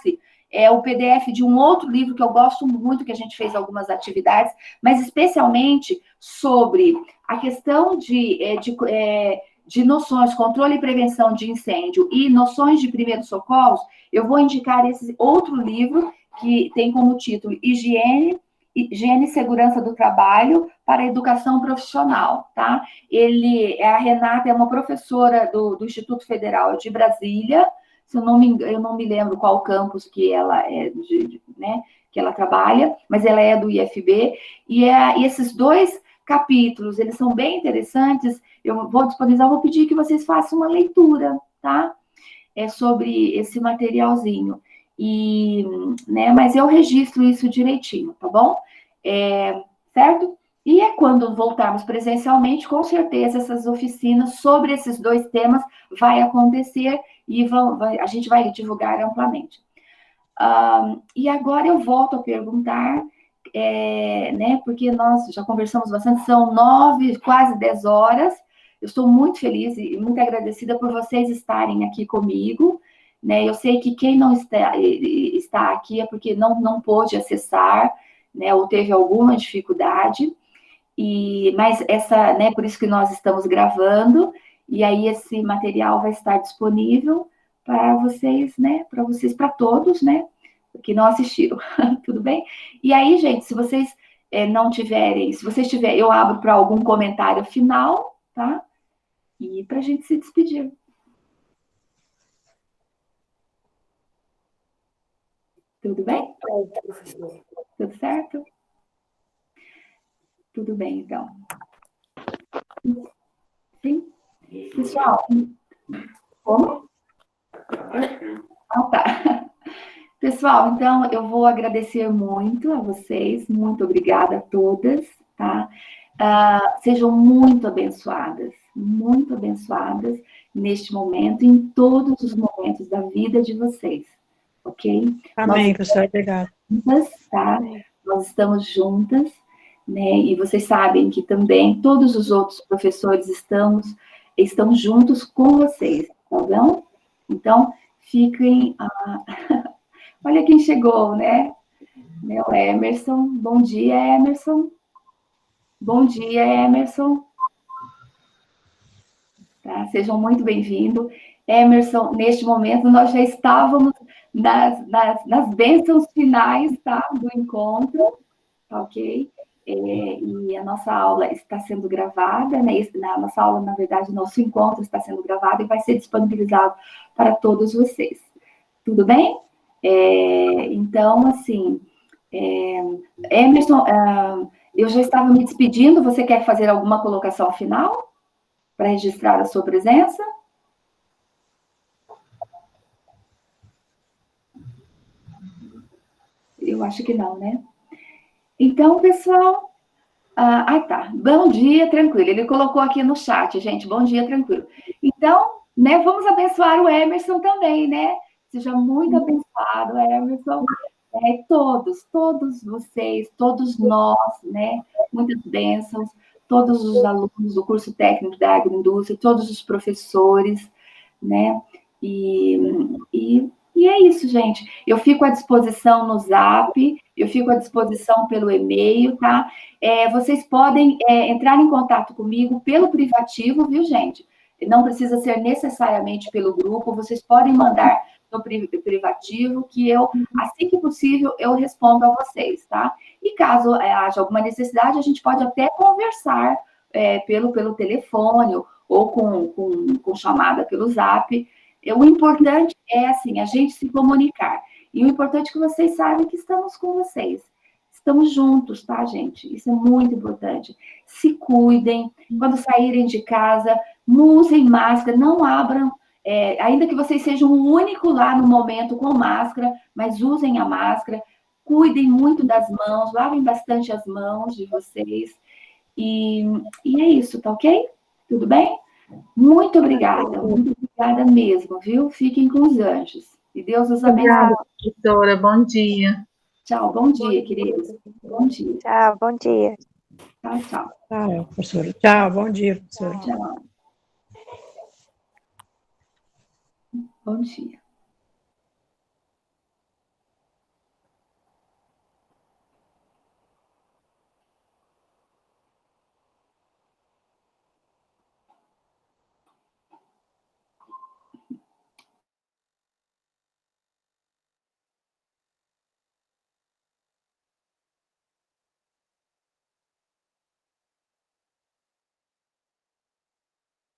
o PDF de um outro livro que eu gosto muito, que a gente fez algumas atividades, mas especialmente sobre a questão de noções, controle e prevenção de incêndio e noções de primeiros socorros. Eu vou indicar esse outro livro, que tem como título Higiene e Segurança do Trabalho para a Educação Profissional, tá? A Renata é uma professora do Instituto Federal de Brasília. Se eu não me lembro qual campus que ela que ela trabalha, mas ela é do IFB, e esses 2 capítulos, eles são bem interessantes. Eu vou disponibilizar, vou pedir que vocês façam uma leitura, tá? Sobre esse materialzinho. Mas eu registro isso direitinho, tá bom? Certo? E quando voltarmos presencialmente, com certeza essas oficinas sobre esses 2 temas vai acontecer e a gente vai divulgar amplamente. E agora eu volto a perguntar, porque nós já conversamos bastante, são 9, quase 10 horas. Eu estou muito feliz e muito agradecida por vocês estarem aqui comigo. Né? Eu sei que quem não está aqui é porque não pôde acessar, né, ou teve alguma dificuldade. Mas por isso que nós estamos gravando, e aí esse material vai estar disponível para vocês, né? Para todos, né? Que não assistiram, tudo bem? E aí, gente, se vocês não tiverem, se vocês tiverem, eu abro para algum comentário final, tá? E para a gente se despedir. Tudo bem? Tudo certo? Tudo bem, então. Sim? Pessoal, como? Tá. Pessoal, então, eu vou agradecer muito a vocês, muito obrigada a todas, tá? Sejam muito abençoadas neste momento, em todos os momentos da vida de vocês, ok? Amém, professora, obrigada. Tá? Nós estamos juntas, né? E vocês sabem que também todos os outros professores estão juntos com vocês, tá bom? Então, fiquem... Olha quem chegou, né? Meu Emerson. Bom dia, Emerson. Bom dia, Emerson. Tá? Sejam muito bem-vindos. Emerson, neste momento, nós já estávamos nas bênçãos finais, tá? Do encontro, tá ok? E a nossa aula está sendo gravada, né? A nossa aula, na verdade, nosso encontro está sendo gravado e vai ser disponibilizado para todos vocês. Tudo bem? Então, assim, Emerson, eu já estava me despedindo, você quer fazer alguma colocação final para registrar a sua presença? Eu acho que não, né? Então, pessoal... tá. Bom dia, tranquilo. Ele colocou aqui no chat, gente. Bom dia, tranquilo. Então, né, vamos abençoar o Emerson também, né? Seja muito abençoado, Emerson. Todos vocês, todos nós, né? Muitas bênçãos, todos os alunos do curso técnico da agroindústria, todos os professores, né? E é isso, gente. Eu fico à disposição no Zap, eu fico à disposição pelo e-mail, tá? Vocês podem entrar em contato comigo pelo privativo, viu, gente? Não precisa ser necessariamente pelo grupo, vocês podem mandar no privativo, que eu, assim que possível, eu respondo a vocês, tá? E caso haja alguma necessidade, a gente pode até conversar pelo telefone ou com chamada pelo Zap. O importante é, assim, a gente se comunicar. E o importante é que vocês saibam que estamos com vocês. Estamos juntos, tá, gente? Isso é muito importante. Se cuidem. Quando saírem de casa, usem máscara, não abram, ainda que vocês sejam o único lá no momento com máscara, mas usem a máscara. Cuidem muito das mãos, lavem bastante as mãos de vocês. E é isso, tá ok? Tudo bem? Muito obrigada mesmo, viu? Fiquem com os anjos. E Deus os abençoe. Obrigada, professora. Bom dia. Tchau, bom dia, queridos. Bom dia. Tchau, bom dia. Tchau, tchau. Tchau, professora. Tchau, bom dia, professora. Tchau. Bom dia.